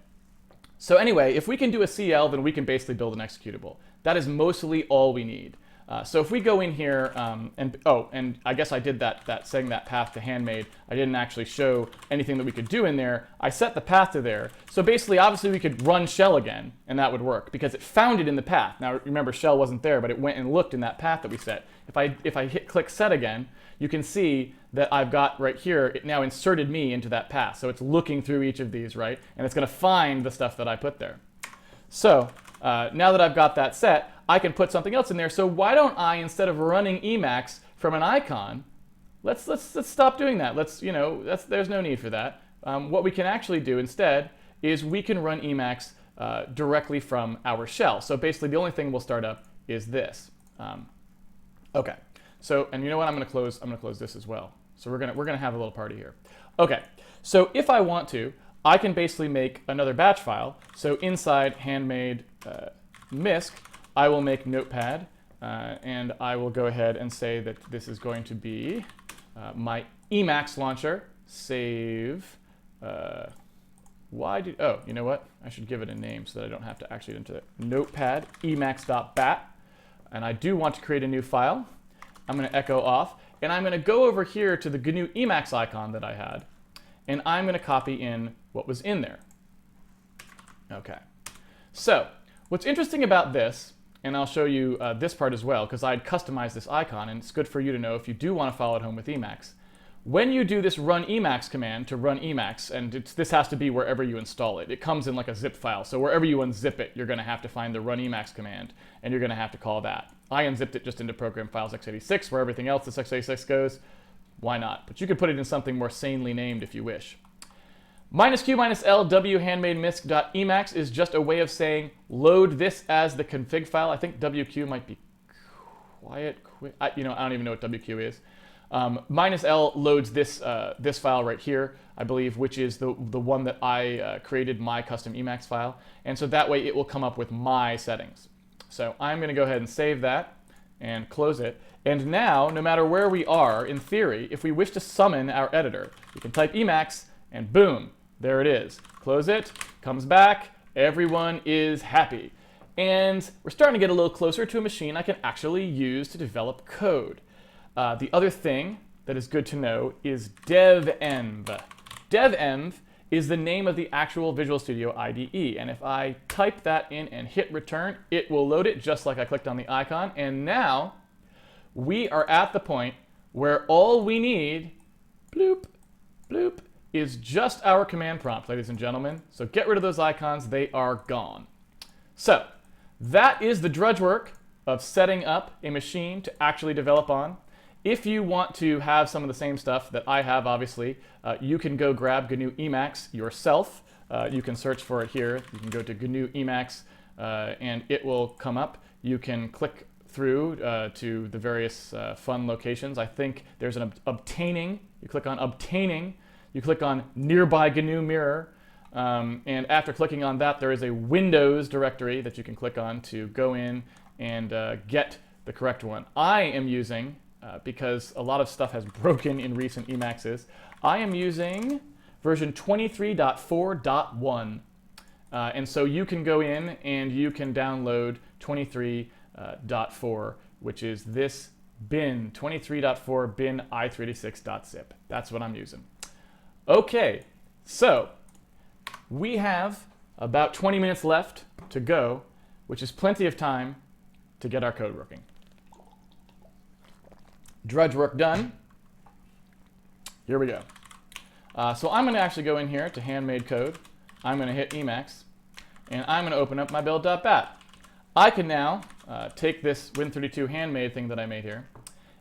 So anyway, if we can do a CL, then we can basically build an executable. That is mostly all we need. So if we go in here, and I guess I did that setting that path to handmade. I didn't actually show anything that we could do in there. I set the path to there. So basically, obviously, we could run shell again, and that would work, because it found it in the path. Now, remember, shell wasn't there, but it went and looked in that path that we set. If I click set again, you can see that I've got right here, it now inserted me into that path. So it's looking through each of these, right? And it's going to find the stuff that I put there. So now that I've got that set, I can put something else in there. So why don't I, instead of running Emacs from an icon, let's stop doing that. There's no need for that. What we can actually do instead is we can run Emacs directly from our shell. So basically, the only thing we'll start up is this. Okay. So, and you know what? I'm going to close this as well. So we're gonna have a little party here. Okay. So if I want to, I can basically make another batch file. So inside handmade misc, I will make Notepad, and I will go ahead and say that this is going to be my Emacs launcher. Save. Oh, you know what? I should give it a name so that I don't have to actually enter it. Notepad emacs.bat, and I do want to create a new file. I'm going to echo off, and I'm going to go over here to the GNU Emacs icon that I had, and I'm going to copy in what was in there. Okay. So what's interesting about this, and I'll show you this part as well, because I'd customized this icon, and it's good for you to know if you do want to follow it home with Emacs. When you do this run Emacs command to run Emacs, and this has to be wherever you install it. It comes in like a zip file, so wherever you unzip it, you're going to have to find the run Emacs command, and you're going to have to call that. I unzipped it just into program files x86, where everything else that's x86 goes. Why not? But you could put it in something more sanely named if you wish. -q-l w handmade misc.emacs is just a way of saying load this as the config file. I think wq might be quiet. I don't even know what wq is. -l loads this file right here, I believe, which is the one that I created my custom Emacs file. And so that way it will come up with my settings. So I'm going to go ahead and save that and close it. And now, no matter where we are, in theory, if we wish to summon our editor, we can type Emacs and boom, There it is. Close it, comes back, everyone is happy. And we're starting to get a little closer to a machine I can actually use to develop code. The other thing that is good to know is devenv. Devenv is the name of the actual Visual Studio IDE. And if I type that in and hit return, it will load it just like I clicked on the icon. And now we are at the point where all we need, bloop, bloop, is just our command prompt, ladies and gentlemen. So get rid of those icons, they are gone. So that is the drudge work of setting up a machine to actually develop on. If you want to have some of the same stuff that I have, obviously, you can go grab GNU Emacs yourself. You can search for it here. You can go to GNU Emacs and it will come up. You can click through to the various fun locations. I think there's an obtaining. You click on obtaining. You click on nearby GNU Mirror. And after clicking on that, there is a Windows directory that you can click on to go in and get the correct one. I am using, because a lot of stuff has broken in recent Emacs, I am using version 23.4.1. And so you can go in and you can download 23.4, which is this bin, 23.4 bin i386.zip. That's what I'm using. Okay, so we have about 20 minutes left to go, which is plenty of time to get our code working. Drudge work done. Here we go. So I'm going to actually go in here to handmade code. I'm going to hit Emacs, and I'm going to open up my build.bat. I can now take this Win32 handmade thing that I made here,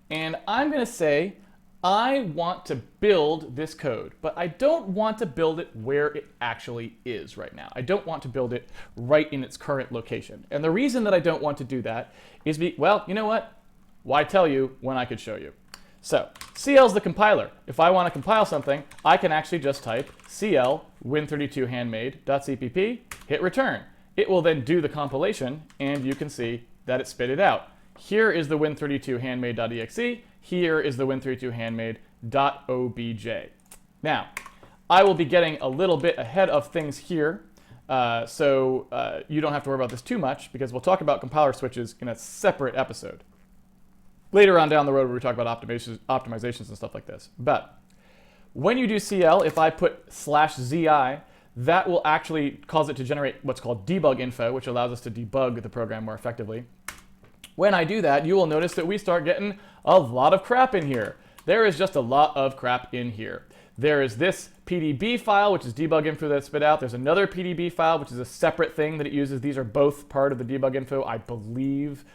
and I'm going to say I want to build this code, but I don't want to build it where it actually is right now. I don't want to build it right in its current location. And the reason that I don't want to do that is, well, you know what? Why tell you when I could show you? So CL is the compiler. If I want to compile something, I can actually just type cl win32handmade.cpp, hit return. It will then do the compilation, and you can see that it spit it out. Here is the win32handmade.exe. Here is the win32handmade.obj. Now, I will be getting a little bit ahead of things here, so you don't have to worry about this too much, because we'll talk about compiler switches in a separate episode later on down the road where we talk about optimizations and stuff like this. But when you do CL, if I put /zi, that will actually cause it to generate what's called debug info, which allows us to debug the program more effectively. When I do that, you will notice that we start getting a lot of crap in here. There is just a lot of crap in here. There is this PDB file, which is debug info that's spit out. There's another PDB file, which is a separate thing that it uses. These are both part of the debug info, I believe.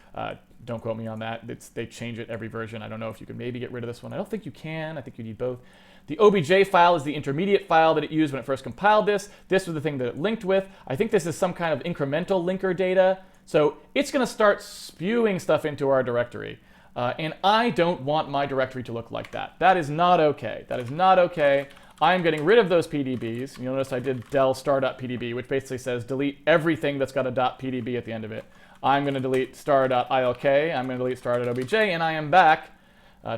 Don't quote me on that. They change it every version. I don't know if you can maybe get rid of this one. I don't think you can. I think you need both. The OBJ file is the intermediate file that it used when it first compiled this. This was the thing that it linked with. I think this is some kind of incremental linker data. So it's going to start spewing stuff into our directory. And I don't want my directory to look like that. That is not okay. That is not okay. I'm getting rid of those PDBs. You'll notice I did del star.pdb, which basically says delete everything that's got a .pdb at the end of it. I'm going to delete star.ilk. I'm going to delete star.obj, and I am back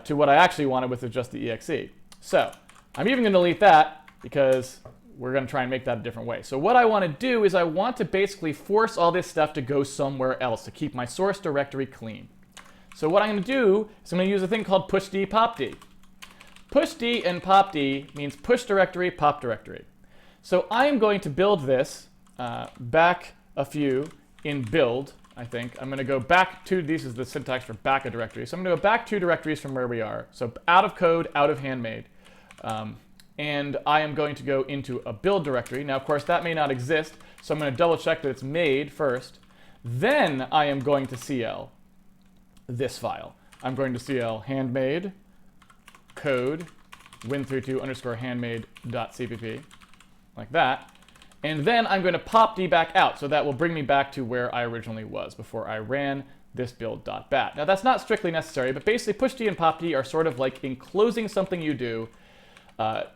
to what I actually wanted, which is just the exe. So I'm even going to delete that because we're going to try and make that a different way. So what I want to do is I want to basically force all this stuff to go somewhere else to keep my source directory clean. So what I'm going to do is I'm going to use a thing called pushd popd. Pushd and popd means push directory, pop directory. So I'm going to build this back a few in build, I think. I'm going to go back to, this is the syntax for back a directory. So I'm going to go back 2 directories from where we are. So out of code, out of handmade. And I am going to go into a build directory. Now, of course, that may not exist, so I'm going to double check that it's made first. Then I am going to CL this file. I'm going to CL handmade code win32_handmade.cpp, like that. And then I'm going to popd back out, so that will bring me back to where I originally was before I ran this build.bat. Now, that's not strictly necessary, but basically pushd and popd are sort of like enclosing something you do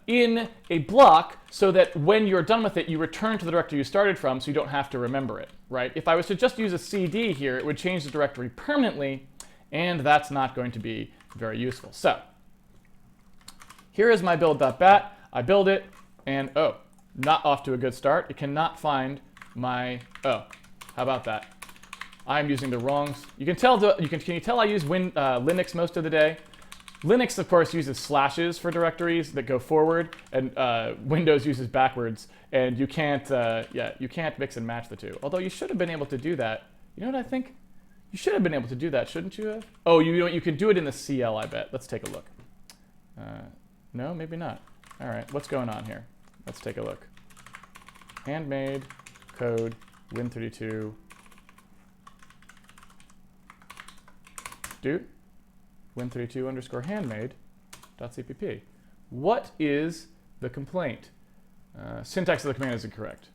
in a block so that when you're done with it, you return to the directory you started from so you don't have to remember it, right? If I was to just use a cd here, it would change the directory permanently, and that's not going to be very useful. So here is my build.bat. I build it, and oh, not off to a good start. It cannot find my, oh, how about that? I'm using the wrong, you can tell, can you tell I use Linux most of the day? Linux, of course, uses slashes for directories that go forward, and Windows uses backwards, and you can't, you can't mix and match the two. Although you should have been able to do that. You know what I think? You should have been able to do that, shouldn't you have? Oh, you can do it in the CL, I bet. Let's take a look. No, maybe not. All right, what's going on here? Let's take a look. Handmade code Win32. Dude, Win32 underscore handmade.cpp. What is the complaint? Syntax of the command is incorrect.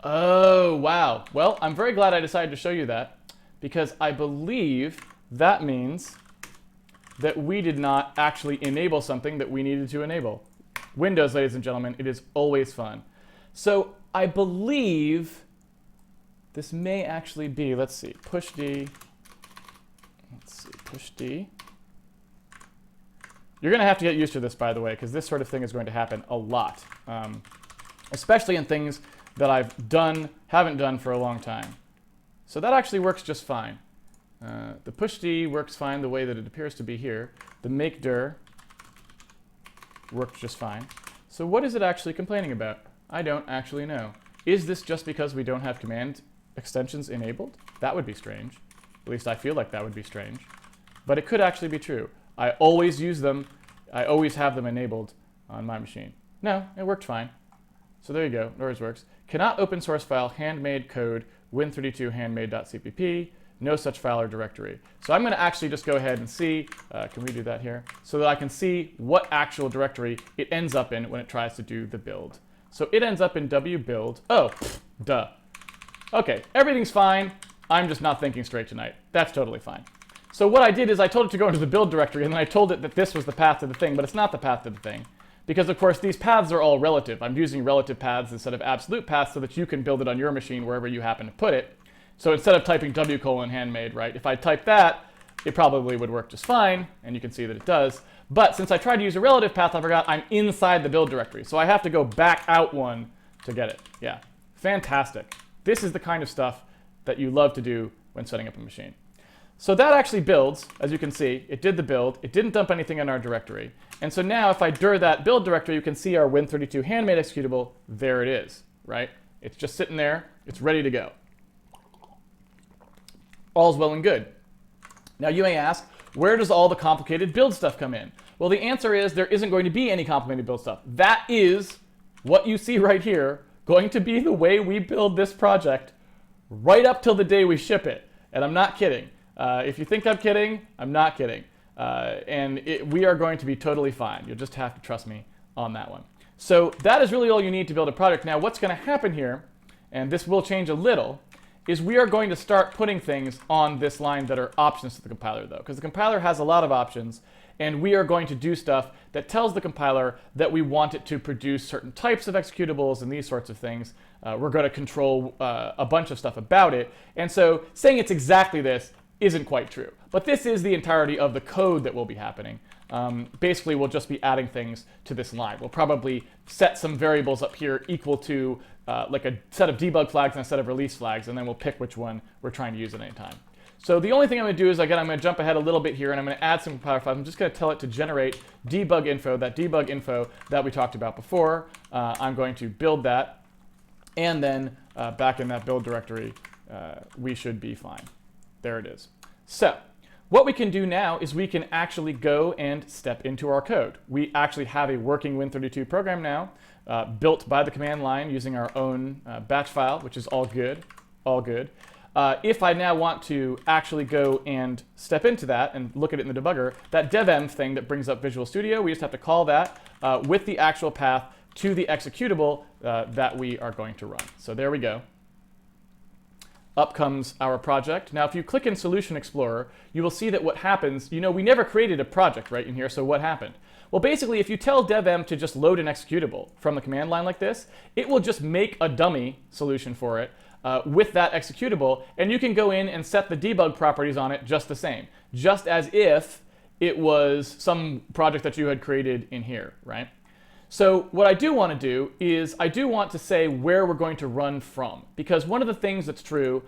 Oh, wow. Well, I'm very glad I decided to show you that, because I believe that means that we did not actually enable something that we needed to enable. Windows, ladies and gentlemen, it is always fun. So I believe this may actually be, let's see, push D. Let's see, push D. You're going to have to get used to this, by the way, because this sort of thing is going to happen a lot, especially in things that I've haven't done for a long time. So that actually works just fine. The push D works fine the way that it appears to be here. The make dir worked just fine. So what is it actually complaining about? I don't actually know. Is this just because we don't have command extensions enabled? That would be strange. At least I feel like that would be strange. But it could actually be true. I always use them. I always have them enabled on my machine. No, it worked fine. So there you go. It always works. Cannot open source file handmade code win32 handmade.cpp. No such file or directory. So I'm going to actually just go ahead and see, can we do that here? So that I can see what actual directory it ends up in when it tries to do the build. So it ends up in wbuild. Oh, duh. Okay, everything's fine. I'm just not thinking straight tonight. That's totally fine. So what I did is I told it to go into the build directory, and then I told it that this was the path to the thing, but it's not the path to the thing. Because, of course, these paths are all relative. I'm using relative paths instead of absolute paths so that you can build it on your machine wherever you happen to put it. So instead of typing w:handmade, right, if I type that, it probably would work just fine, and you can see that it does. But since I tried to use a relative path, I forgot I'm inside the build directory. So I have to go back out one to get it. Yeah, fantastic. This is the kind of stuff that you love to do when setting up a machine. So that actually builds, as you can see. It did the build. It didn't dump anything in our directory. And so now if I dir that build directory, you can see our Win32 handmade executable. There it is, right? It's just sitting there. It's ready to go. All's well and good. Now you may ask, where does all the complicated build stuff come in? Well, the answer is there isn't going to be any complicated build stuff. That is what you see right here going to be the way we build this project right up till the day we ship it. And I'm not kidding. If you think I'm kidding, I'm not kidding. We are going to be totally fine. You'll just have to trust me on that one. So that is really all you need to build a product. Now what's going to happen here, and this will change a little, is we are going to start putting things on this line that are options to the compiler, though, because the compiler has a lot of options, and we are going to do stuff that tells the compiler that we want it to produce certain types of executables and these sorts of things. We're going to control a bunch of stuff about it, and so saying it's exactly this isn't quite true. But this is the entirety of the code that will be happening. Basically, we'll just be adding things to this line. We'll probably set some variables up here equal to like a set of debug flags and a set of release flags, and then we'll pick which one we're trying to use at any time. So the only thing I'm going to do is, again, I'm going to jump ahead a little bit here, and I'm going to add some compiler files. I'm just going to tell it to generate debug info, that debug info that we talked about before. I'm going to build that, and then back in that build directory, we should be fine. There it is. So what we can do now is we can actually go and step into our code. We actually have a working Win32 program now, built by the command line using our own batch file, which is all good, all good. If I now want to actually go and step into that and look at it in the debugger, that devenv thing that brings up Visual Studio, we just have to call that with the actual path to the executable that we are going to run. So there we go. Up comes our project. Now, if you click in Solution Explorer, you will see that what happens, you know, we never created a project right in here, so what happened? Well, basically, if you tell devenv to just load an executable from the command line like this, it will just make a dummy solution for it with that executable, and you can go in and set the debug properties on it just the same, just as if it was some project that you had created in here, right? So what I do want to do is I do want to say where we're going to run from, because one of the things that's true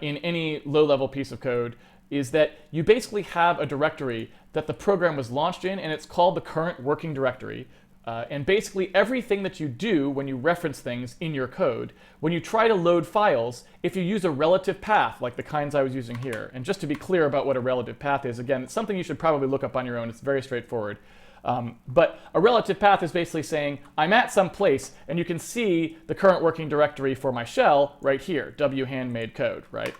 in any low-level piece of code is that you basically have a directory that the program was launched in, and it's called the current working directory. And basically everything that you do when you reference things in your code, when you try to load files, if you use a relative path, like the kinds I was using here, and just to be clear about what a relative path is, again, it's something you should probably look up on your own. It's very straightforward. But a relative path is basically saying I'm at some place, and you can see the current working directory for my shell right here, w handmade code, right?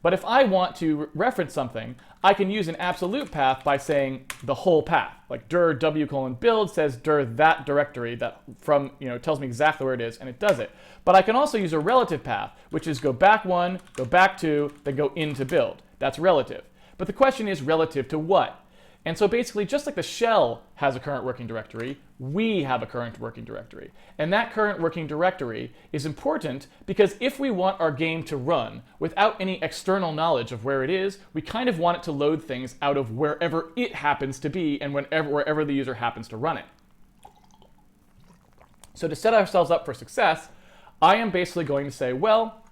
But if I want to reference something, I can use an absolute path by saying the whole path. Like dir w:build says dir that directory that from, tells me exactly where it is, and it does it. But I can also use a relative path, which is go back 1, go back 2, then go into build. That's relative. But the question is relative to what? And so basically, just like the shell has a current working directory, we have a current working directory. And that current working directory is important because if we want our game to run without any external knowledge of where it is, we kind of want it to load things out of wherever it happens to be and wherever the user happens to run it. So to set ourselves up for success, I am basically going to say, well,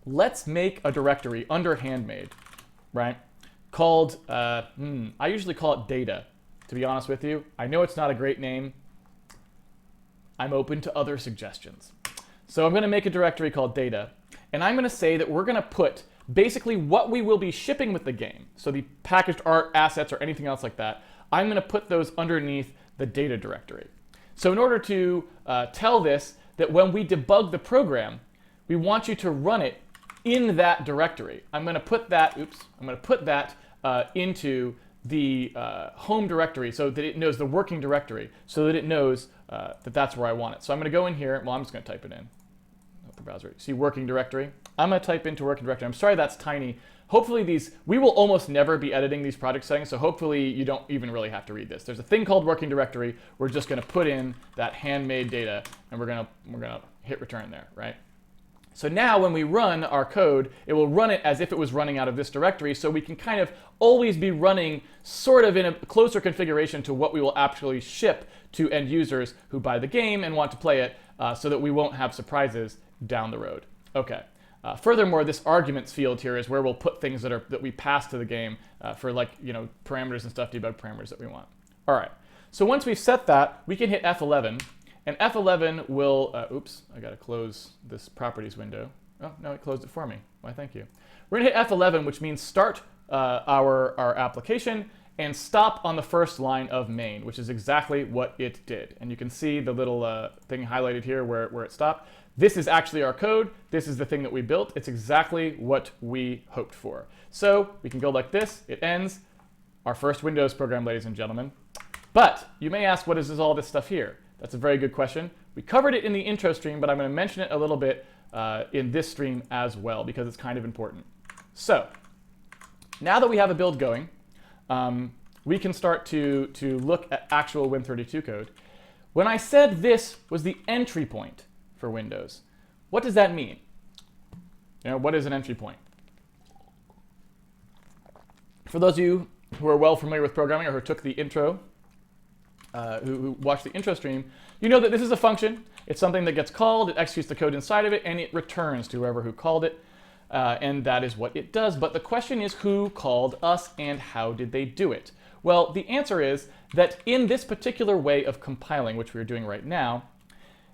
let's make a directory under handmade, right? Called, I usually call it data, to be honest with you. I know it's not a great name. I'm open to other suggestions. So I'm going to make a directory called data, and I'm going to say that we're going to put basically what we will be shipping with the game. So the packaged art, assets, or anything else like that, I'm going to put those underneath the data directory. So in order to tell this that when we debug the program, we want you to run it in that directory. I'm going to put that, into the home directory so that it knows the working directory, so that it knows that that's where I want it. So I'm going to go in here. Well, I'm just going to type it in. The browser. See working directory. I'm going to type into working directory. I'm sorry that's tiny. Hopefully we will almost never be editing these project settings, so hopefully you don't even really have to read this. There's a thing called working directory. We're just going to put in that handmade data, and we're going to hit return there, right? So now when we run our code, it will run it as if it was running out of this directory, so we can kind of always be running sort of in a closer configuration to what we will actually ship to end users who buy the game and want to play it, so that we won't have surprises down the road. Okay. Furthermore, this arguments field here is where we'll put things that we pass to the game for parameters and stuff, debug parameters that we want. All right. So once we've set that, we can hit F11. And F11 will, oops, I gotta close this properties window. Oh, no, it closed it for me. Why, thank you. We're gonna hit F11, which means start our application and stop on the first line of main, which is exactly what it did. And you can see the little thing highlighted here where it stopped. This is actually our code. This is the thing that we built. It's exactly what we hoped for. So we can go like this. It ends. Our first Windows program, ladies and gentlemen. But you may ask, what is all this stuff here? That's a very good question. We covered it in the intro stream, but I'm going to mention it a little bit in this stream as well, because it's kind of important. So now that we have a build going, we can start to look at actual Win32 code. When I said this was the entry point for Windows, what does that mean? What is an entry point? For those of you who are well familiar with programming or who took the intro, who watched the intro stream, you know that this is a function. It's something that gets called, it executes the code inside of it, and it returns to whoever who called it. And that is what it does. But the question is, who called us and how did they do it? Well, the answer is that in this particular way of compiling, which we're doing right now,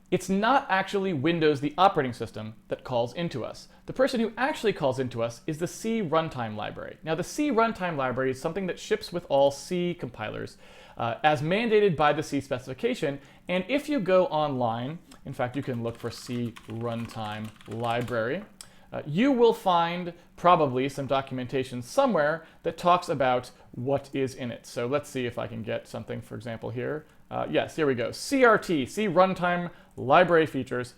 it's not actually Windows, the operating system, that calls into us. The person who actually calls into us is the C runtime library. Now, the C runtime library is something that ships with all C compilers as mandated by the C specification. And if you go online, in fact, you can look for C runtime library, you will find probably some documentation somewhere that talks about what is in it. So let's see if I can get something, for example, here. Yes, here we go. CRT, C runtime library features.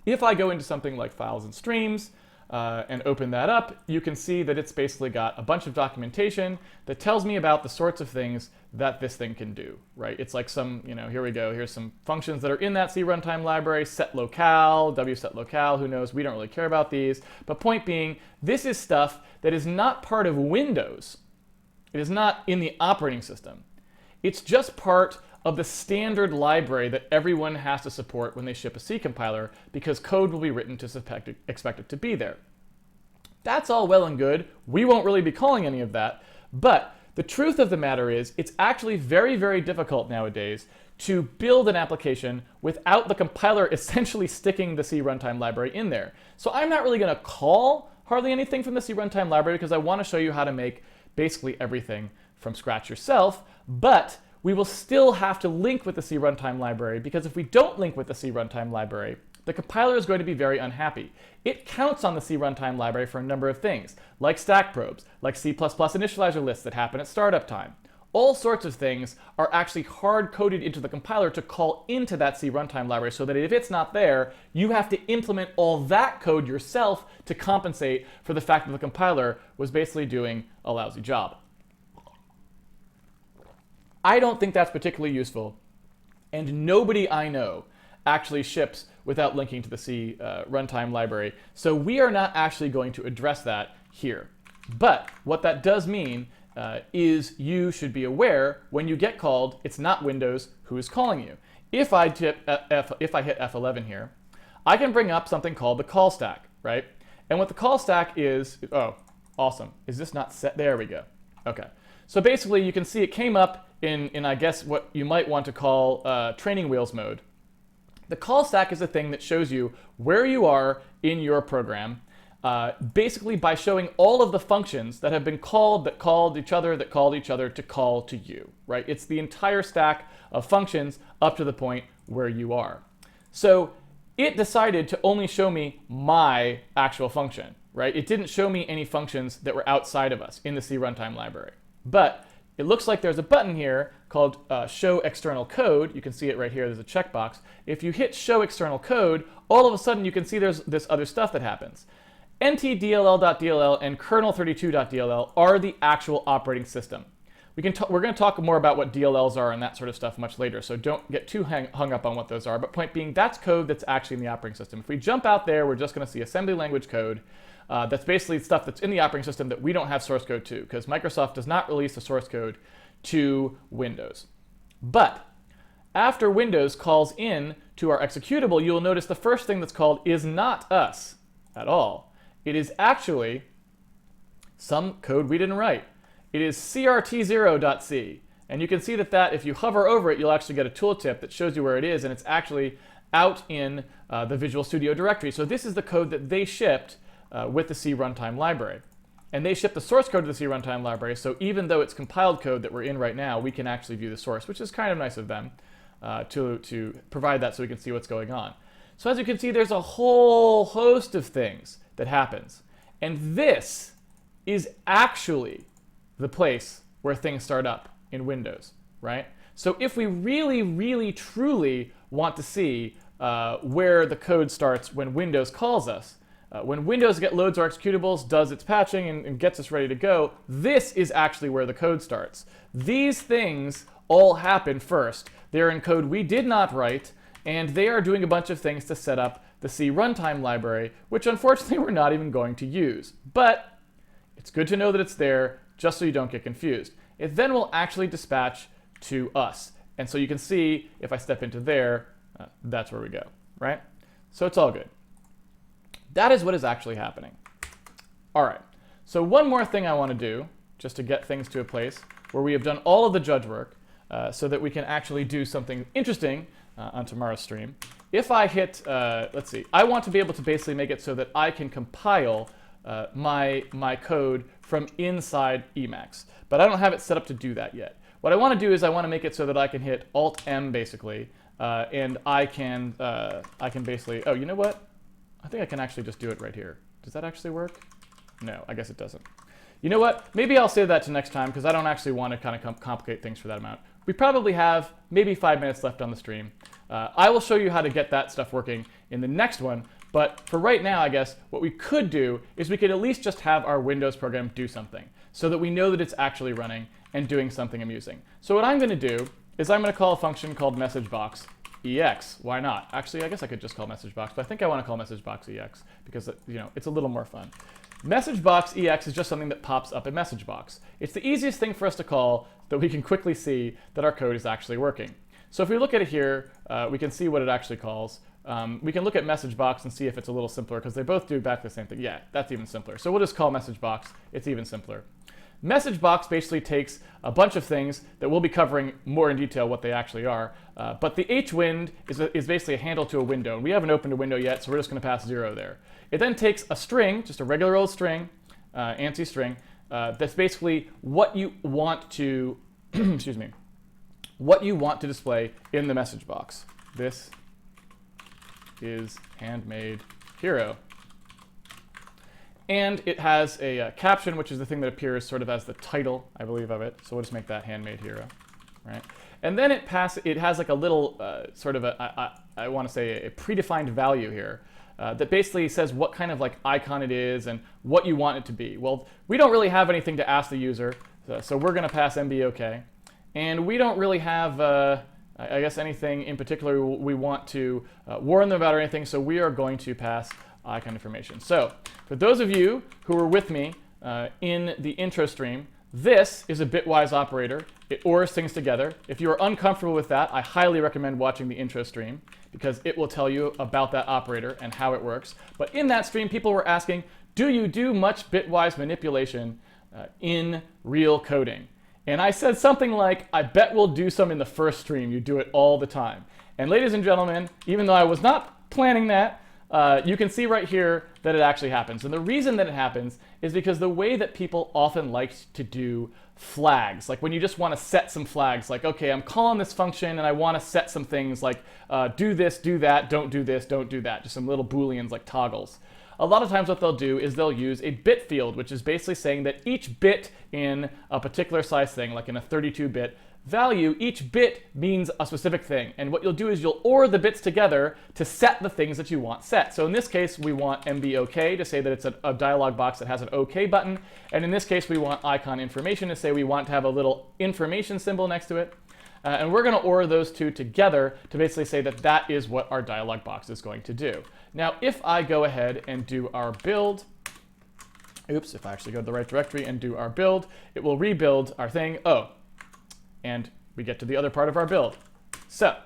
If I go into something like files and streams and open that up, you can see that it's basically got a bunch of documentation that tells me about the sorts of things that this thing can do, right? It's like some, here we go. Here's some functions that are in that C runtime library, set locale, wset locale, who knows? We don't really care about these. But point being, this is stuff that is not part of Windows. It is not in the operating system. It's just part of the standard library that everyone has to support when they ship a C compiler, because code will be written to expect it to be there. That's all well and good. We won't really be calling any of that, but the truth of the matter is it's actually very, very difficult nowadays to build an application without the compiler essentially sticking the C runtime library in there. So I'm not really going to call hardly anything from the C runtime library because I want to show you how to make basically everything from scratch yourself, but we will still have to link with the C runtime library, because if we don't link with the C runtime library, the compiler is going to be very unhappy. It counts on the C runtime library for a number of things, like stack probes, like C++ initializer lists that happen at startup time. All sorts of things are actually hard-coded into the compiler to call into that C runtime library, so that if it's not there, you have to implement all that code yourself to compensate for the fact that the compiler was basically doing a lousy job. I don't think that's particularly useful, and nobody I know actually ships without linking to the C runtime library, so we are not actually going to address that here. But what that does mean is you should be aware when you get called, it's not Windows who is calling you. If I hit F11 here, I can bring up something called the call stack, right? And what the call stack is, oh, awesome. Is this not set? There we go. Okay. So basically you can see it came up in I guess what you might want to call training wheels mode. The call stack is a thing that shows you where you are in your program, basically by showing all of the functions that have been called, that called each other to call to you, right? It's the entire stack of functions up to the point where you are. So it decided to only show me my actual function, right? It didn't show me any functions that were outside of us in the C runtime library. But it looks like there's a button here called Show External Code. You can see it right here. There's a checkbox. If you hit Show External Code, all of a sudden you can see there's this other stuff that happens. ntdll.dll and kernel32.dll are the actual operating system. We're going to talk more about what DLLs are and that sort of stuff much later, so don't get too hung up on what those are. But point being, that's code that's actually in the operating system. If we jump out there, we're just going to see assembly language code. That's basically stuff that's in the operating system that we don't have source code to, because Microsoft does not release the source code to Windows. But after Windows calls in to our executable, you'll notice the first thing that's called is not us at all. It is actually some code we didn't write. It is crt0.c. And you can see that if you hover over it, you'll actually get a tooltip that shows you where it is, and it's actually out in the Visual Studio directory. So this is the code that they shipped with the C runtime library. And they ship the source code to the C runtime library, so even though it's compiled code that we're in right now, we can actually view the source, which is kind of nice of them to provide that so we can see what's going on. So as you can see, there's a whole host of things that happens. And this is actually the place where things start up in Windows, right? So if we really, really, truly want to see where the code starts when Windows calls us, when Windows loads our executables, does its patching, and gets us ready to go, this is actually where the code starts. These things all happen first. They're in code we did not write, and they are doing a bunch of things to set up the C runtime library, which unfortunately we're not even going to use. But it's good to know that it's there, just so you don't get confused. It then will actually dispatch to us. And so you can see, if I step into there, that's where we go, right? So it's all good. That is what is actually happening. All right, so one more thing I want to do, just to get things to a place where we have done all of the judge work, so that we can actually do something interesting on tomorrow's stream. If I hit, let's see, I want to be able to basically make it so that I can compile my code from inside Emacs, but I don't have it set up to do that yet. What I want to do is I want to make it so that I can hit Alt-M basically, and I can basically, oh, you know what? I think I can actually just do it right here. Does that actually work? No, I guess it doesn't. You know what? Maybe I'll save that to next time, because I don't actually want to kind of complicate things for that amount. We probably have maybe 5 minutes left on the stream. I will show you how to get that stuff working in the next one, but for right now, I guess, what we could do is we could at least just have our Windows program do something, so that we know that it's actually running and doing something amusing. So what I'm going to do is I'm going to call a function called MessageBox EX. Why not? Actually, I guess I could just call MessageBox, but I think I want to call MessageBox EX because it's a little more fun. MessageBox EX is just something that pops up in MessageBox. It's the easiest thing for us to call so that we can quickly see that our code is actually working. So if we look at it here, we can see what it actually calls. We can look at message box and see if it's a little simpler, because they both do back the same thing. Yeah, that's even simpler. So we'll just call message box. It's even simpler. Message box basically takes a bunch of things that we'll be covering more in detail what they actually are. But the hwind is basically a handle to a window. And we haven't opened a window yet, so we're just going to pass 0 there. It then takes a string, just a regular old string, ANSI string, that's basically what you want to, excuse me, what you want to display in the message box. This is Handmade Hero. And it has a caption, which is the thing that appears sort of as the title, I believe, of it. So we'll just make that Handmade Hero, right? And then it has like a little sort of I want to say a predefined value here that basically says what kind of like icon it is and what you want it to be. Well, we don't really have anything to ask the user, so we're going to pass MBOK. And we don't really have, I guess, anything in particular we want to warn them about or anything, so we are going to pass icon information. So for those of you who were with me in the intro stream, this is a bitwise operator. It ORs things together. If you are uncomfortable with that, I highly recommend watching the intro stream, because it will tell you about that operator and how it works. But in that stream, people were asking, do you do much bitwise manipulation in real coding? And I said something like, I bet we'll do some in the first stream. You do it all the time. And ladies and gentlemen, even though I was not planning that, you can see right here that it actually happens. And the reason that it happens is because the way that people often like to do flags, like when you just want to set some flags, like, okay, I'm calling this function and I want to set some things like do this, do that, don't do this, don't do that, just some little booleans like toggles. A lot of times what they'll do is they'll use a bit field, which is basically saying that each bit in a particular size thing, like in a 32-bit value, each bit means a specific thing. And what you'll do is you'll OR the bits together to set the things that you want set. So in this case, we want MBOK to say that it's a dialog box that has an OK button. And in this case, we want icon information to say we want to have a little information symbol next to it. And we're going to OR those two together to basically say that that is what our dialog box is going to do. Now, if I go ahead and do our build, oops, if I actually go to the right directory and do our build, it will rebuild our thing. Oh, and we get to the other part of our build. So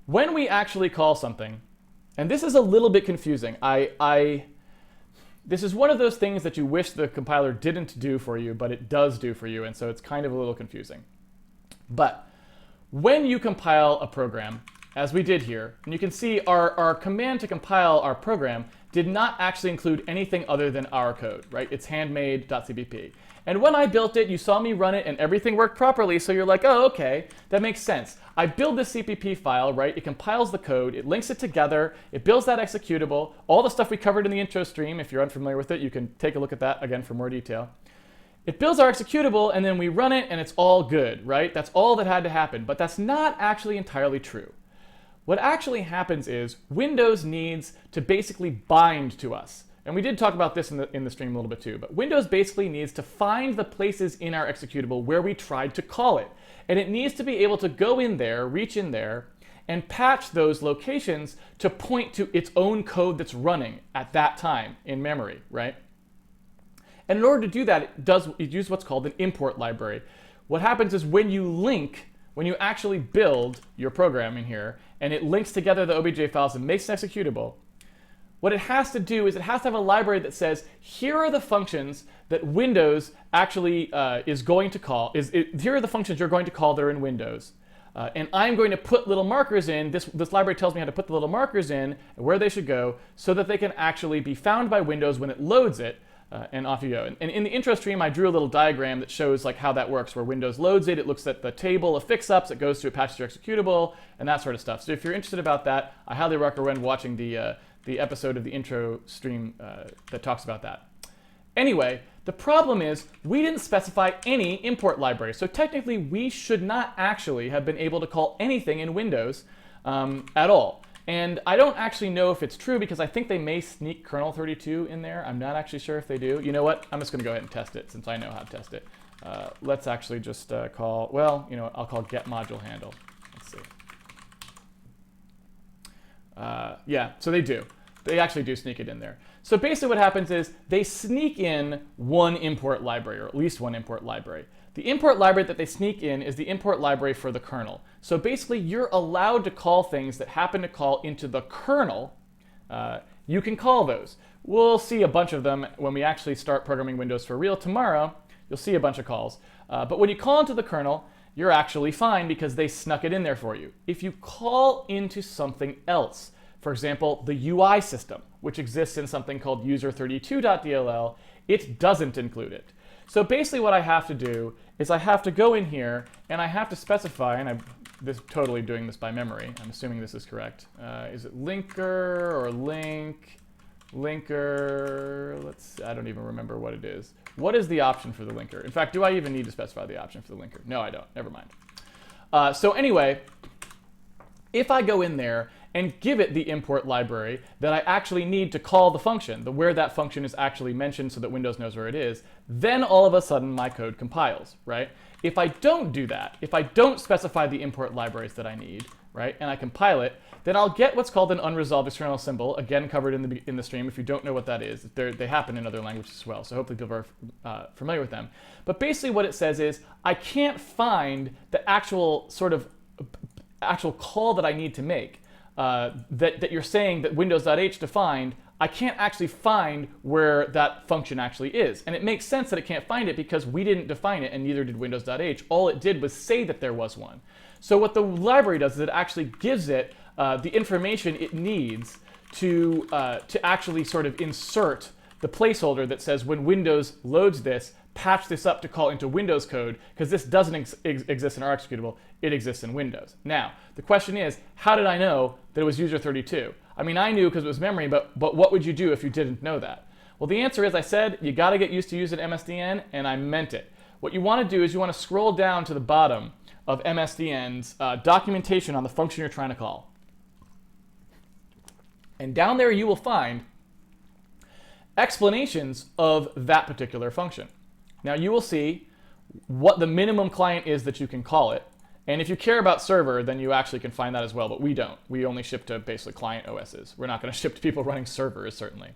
when we actually call something, and this is a little bit confusing. This is one of those things that you wish the compiler didn't do for you, but it does do for you, and so it's kind of a little confusing. But when you compile a program, as we did here, and you can see our command to compile our program did not actually include anything other than our code, right? It's handmade.cpp. And when I built it, you saw me run it and everything worked properly, so you're like, oh, okay, that makes sense. I build this CPP file, right? It compiles the code, it links it together, it builds that executable, all the stuff we covered in the intro stream. If you're unfamiliar with it, you can take a look at that again for more detail. It builds our executable and then we run it and it's all good, right? That's all that had to happen, but that's not actually entirely true. What actually happens is Windows needs to basically bind to us. And we did talk about this in the stream a little bit too, but Windows basically needs to find the places in our executable where we tried to call it. And it needs to be able to go in there, reach in there, and patch those locations to point to its own code that's running at that time in memory, right? And in order to do that, it uses what's called an import library. What happens is when you actually build your program in here, and it links together the OBJ files and makes an executable, what it has to do is it has to have a library that says, here are the functions that Windows actually is going to call. Here are the functions you're going to call that are in Windows. And I'm going to put little markers in. This library tells me how to put the little markers in and where they should go so that they can actually be found by Windows when it loads it. And off you go. And in the intro stream, I drew a little diagram that shows like how that works, where Windows loads it, it looks at the table of fix-ups, it goes to patches your executable, and that sort of stuff. So if you're interested about that, I highly recommend watching the episode of the intro stream that talks about that. Anyway, the problem is we didn't specify any import library. So technically, we should not actually have been able to call anything in Windows at all. And I don't actually know if it's true because I think they may sneak kernel 32 in there. I'm not actually sure if they do. You know what? I'm just going to go ahead and test it since I know how to test it. Let's actually just call, well, you know, I'll call get module handle. Let's see. Yeah, so they do. They actually do sneak it in there. So basically what happens is they sneak in one import library, or at least one import library. The import library that they sneak in is the import library for the kernel. So basically, you're allowed to call things that happen to call into the kernel. You can call those. We'll see a bunch of them when we actually start programming Windows for real tomorrow. You'll see a bunch of calls. But when you call into the kernel, you're actually fine because they snuck it in there for you. If you call into something else, for example, the UI system, which exists in something called user32.dll, it doesn't include it. So basically what I have to do is I have to go in here and I have to specify, and I'm totally doing this by memory. I'm assuming this is correct. Is it linker or linker? I don't even remember what it is. What is the option for the linker? In fact, do I even need to specify the option for the linker? No, I don't. Never mind. So anyway, if I go in there and give it the import library that I actually need to call the function, where that function is actually mentioned so that Windows knows where it is, then all of a sudden my code compiles, right? If I don't do that, if I don't specify the import libraries that I need, right, and I compile it, then I'll get what's called an unresolved external symbol, again covered in the stream. If you don't know what that is, they happen in other languages as well, so hopefully people are familiar with them. But basically what it says is, I can't find the actual call that I need to make. That you're saying that Windows.h defined, I can't actually find where that function actually is. And it makes sense that it can't find it because we didn't define it and neither did Windows.h. All it did was say that there was one. So what the library does is it actually gives it the information it needs to actually sort of insert the placeholder that says when Windows loads this, patch this up to call into Windows code, because this doesn't exist in our executable, it exists in Windows. Now, the question is, how did I know that it was user32? I mean, I knew because it was memory, but what would you do if you didn't know that? Well, the answer is, I said, you got to get used to using MSDN, and I meant it. What you want to do is you want to scroll down to the bottom of MSDN's documentation on the function you're trying to call. And down there you will find explanations of that particular function. Now you will see what the minimum client is that you can call it. And if you care about server, then you actually can find that as well, but we don't. We only ship to basically client OSs. We're not going to ship to people running servers, certainly.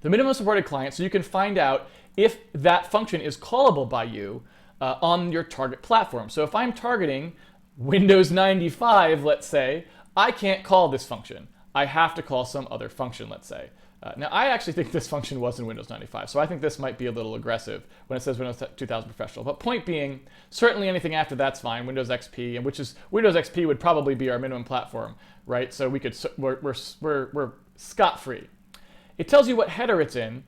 The minimum supported client, so you can find out if that function is callable by you on your target platform. So if I'm targeting Windows 95, let's say, I can't call this function. I have to call some other function, let's say. Now, I actually think this function was in Windows 95, so I think this might be a little aggressive when it says Windows 2000 Professional. But point being, certainly anything after that's fine. Windows XP, and which is Windows XP would probably be our minimum platform, right? So we could we're scot-free. It tells you what header it's in.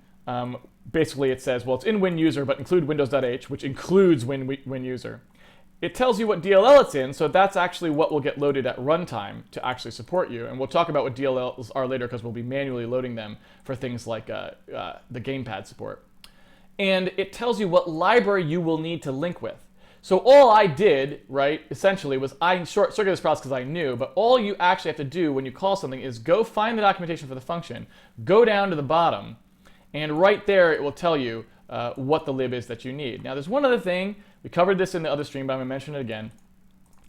Basically, it says, well, it's in WinUser, but include Windows.h, which includes WinUser. It tells you what DLL it's in, so that's actually what will get loaded at runtime to actually support you. And we'll talk about what DLLs are later because we'll be manually loading them for things like the gamepad support. And it tells you what library you will need to link with. So all I did, right, essentially was I short-circuited this process because I knew, but all you actually have to do when you call something is go find the documentation for the function, go down to the bottom, and right there it will tell you what the lib is that you need. Now there's one other thing. We covered this in the other stream, but I'm going to mention it again.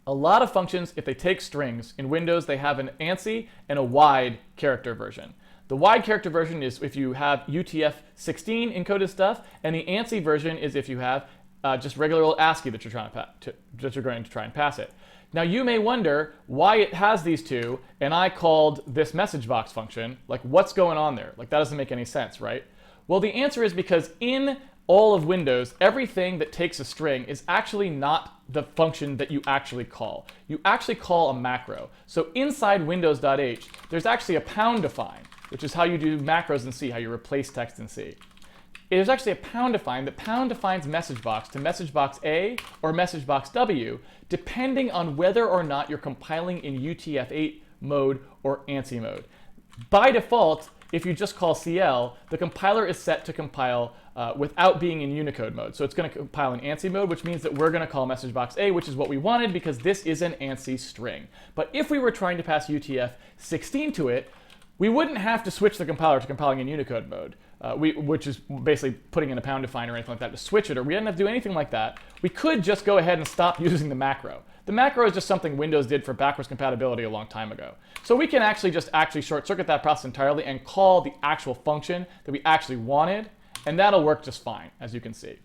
A lot of functions, if they take strings, in Windows they have an ANSI and a wide character version. The wide character version is if you have UTF-16 encoded stuff, and the ANSI version is if you have just regular old ASCII that you're going to try and pass it. Now you may wonder why it has these two, and I called this message box function, like what's going on there? Like that doesn't make any sense, right? Well, the answer is because in all of Windows, everything that takes a string is actually not the function that you actually call. You actually call a macro. So inside Windows.h, there's actually a pound define, which is how you do macros in C, how you replace text in C. There's actually a pound define that pound defines message box to message box A or message box W, depending on whether or not you're compiling in UTF-8 mode or ANSI mode. By default, if you just call CL, the compiler is set to compile without being in Unicode mode. So it's going to compile in ANSI mode, which means that we're going to call message box A, which is what we wanted because this is an ANSI string. But if we were trying to pass UTF-16 to it, we wouldn't have to switch the compiler to compiling in Unicode mode, which is basically putting in a pound define or anything like that to switch it, or we didn't have to do anything like that. We could just go ahead and stop using the macro. The macro is just something Windows did for backwards compatibility a long time ago. So we can actually just short-circuit that process entirely and call the actual function that we actually wanted, and that'll work just fine, as you can see.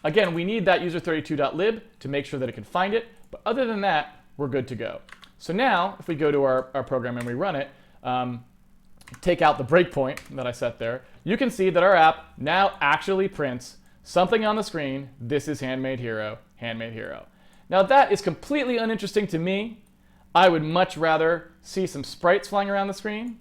Again, we need that user32.lib to make sure that it can find it, but other than that, we're good to go. So now, if we go to our program and we run it, take out the breakpoint that I set there, you can see that our app now actually prints something on the screen. This is Handmade Hero, Handmade Hero. Now that is completely uninteresting to me. I would much rather see some sprites flying around the screen.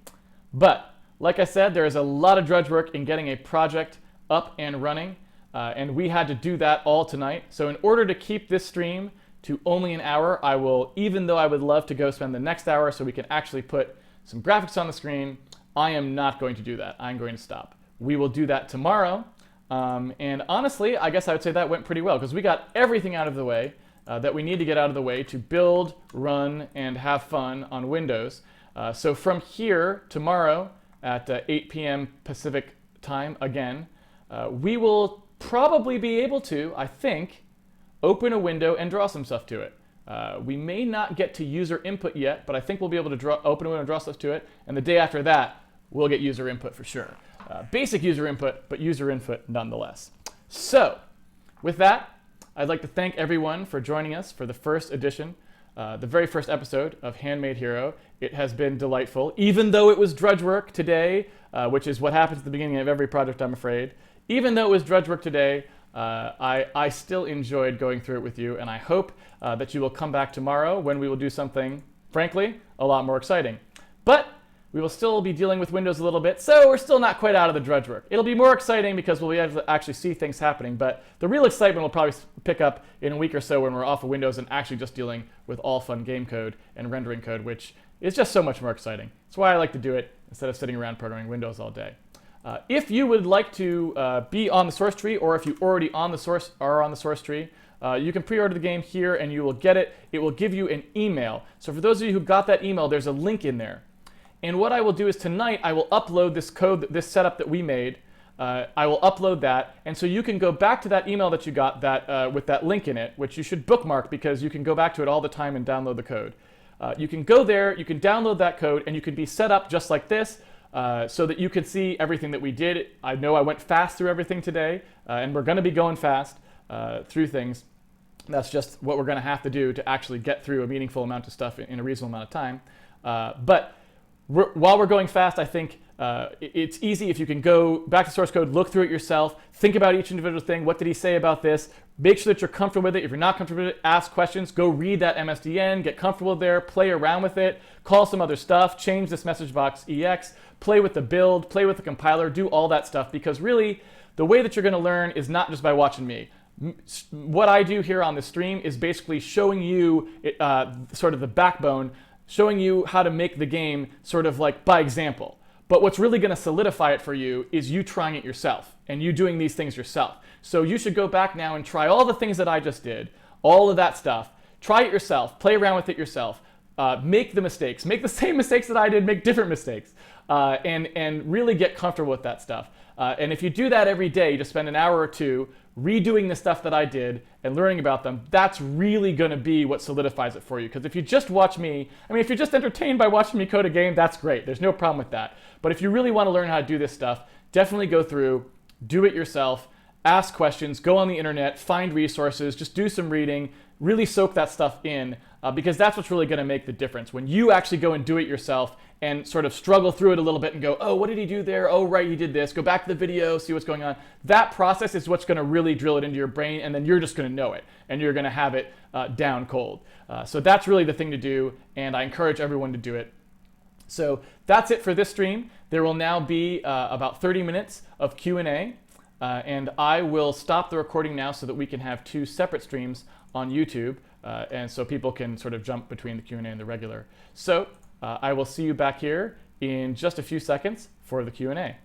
But like I said, there is a lot of drudge work in getting a project up and running, and we had to do that all tonight. So in order to keep this stream to only an hour, I will, even though I would love to go spend the next hour so we can actually put some graphics on the screen, I am not going to do that. I'm going to stop. We will do that tomorrow. And honestly, I guess I would say that went pretty well because we got everything out of the way that we need to get out of the way to build, run, and have fun on Windows. So from here, tomorrow at 8 p.m. Pacific time again, we will probably be able to, I think, open a window and draw some stuff to it. We may not get to user input yet, but I think we'll be able to open a window and draw stuff to it. And the day after that, we'll get user input for sure. Basic user input, but user input nonetheless. So with that, I'd like to thank everyone for joining us for the first edition, the very first episode of Handmade Hero. It has been delightful, even though it was drudge work today, which is what happens at the beginning of every project, I'm afraid. Even though it was drudge work today, I still enjoyed going through it with you, and I hope that you will come back tomorrow when we will do something, frankly, a lot more exciting. But we will still be dealing with Windows a little bit, so we're still not quite out of the drudge work. It'll be more exciting because we'll be able to actually see things happening, but the real excitement will probably pick up in a week or so when we're off of Windows and actually just dealing with all fun game code and rendering code, which is just so much more exciting. That's why I like to do it instead of sitting around programming Windows all day. If you would like to be on the source tree, or if you already are on the source tree, you can pre-order the game here and you will get it. It will give you an email. So for those of you who got that email, there's a link in there. And what I will do is tonight I will upload this code, this setup that we made. I will upload that, and so you can go back to that email that you got that with that link in it, which you should bookmark because you can go back to it all the time and download the code. You can go there, you can download that code, and you can be set up just like this so that you can see everything that we did. I know I went fast through everything today, and we're going to be going fast through things. That's just what we're going to have to do to actually get through a meaningful amount of stuff in a reasonable amount of time. But while we're going fast, I think it's easy if you can go back to source code, look through it yourself, think about each individual thing. What did he say about this? Make sure that you're comfortable with it. If you're not comfortable with it, ask questions. Go read that MSDN, get comfortable there, play around with it, call some other stuff, change this message box EX, play with the build, play with the compiler, do all that stuff, because really the way that you're going to learn is not just by watching me. What I do here on the stream is basically showing you sort of the backbone, showing you how to make the game sort of like by example. But what's really going to solidify it for you is you trying it yourself and you doing these things yourself. So you should go back now and try all the things that I just did, all of that stuff. Try it yourself, play around with it yourself, make the mistakes, make the same mistakes that I did, make different mistakes, and really get comfortable with that stuff. And if you do that every day, you just spend an hour or two redoing the stuff that I did and learning about them, that's really going to be what solidifies it for you. Because if you just watch me, I mean, if you're just entertained by watching me code a game, that's great. There's no problem with that. But if you really want to learn how to do this stuff, definitely go through, do it yourself, ask questions, go on the internet, find resources, just do some reading, really soak that stuff in, because that's what's really going to make the difference. When you actually go and do it yourself and sort of struggle through it a little bit and go, oh, what did he do there? Oh, right, he did this. Go back to the video, see what's going on. That process is what's going to really drill it into your brain, and then you're just going to know it, and you're going to have it down cold. So that's really the thing to do, and I encourage everyone to do it. So that's it for this stream. There will now be about 30 minutes of Q&A, and I will stop the recording now so that we can have two separate streams on YouTube, and so people can sort of jump between the Q&A and the regular. So I will see you back here in just a few seconds for the Q&A.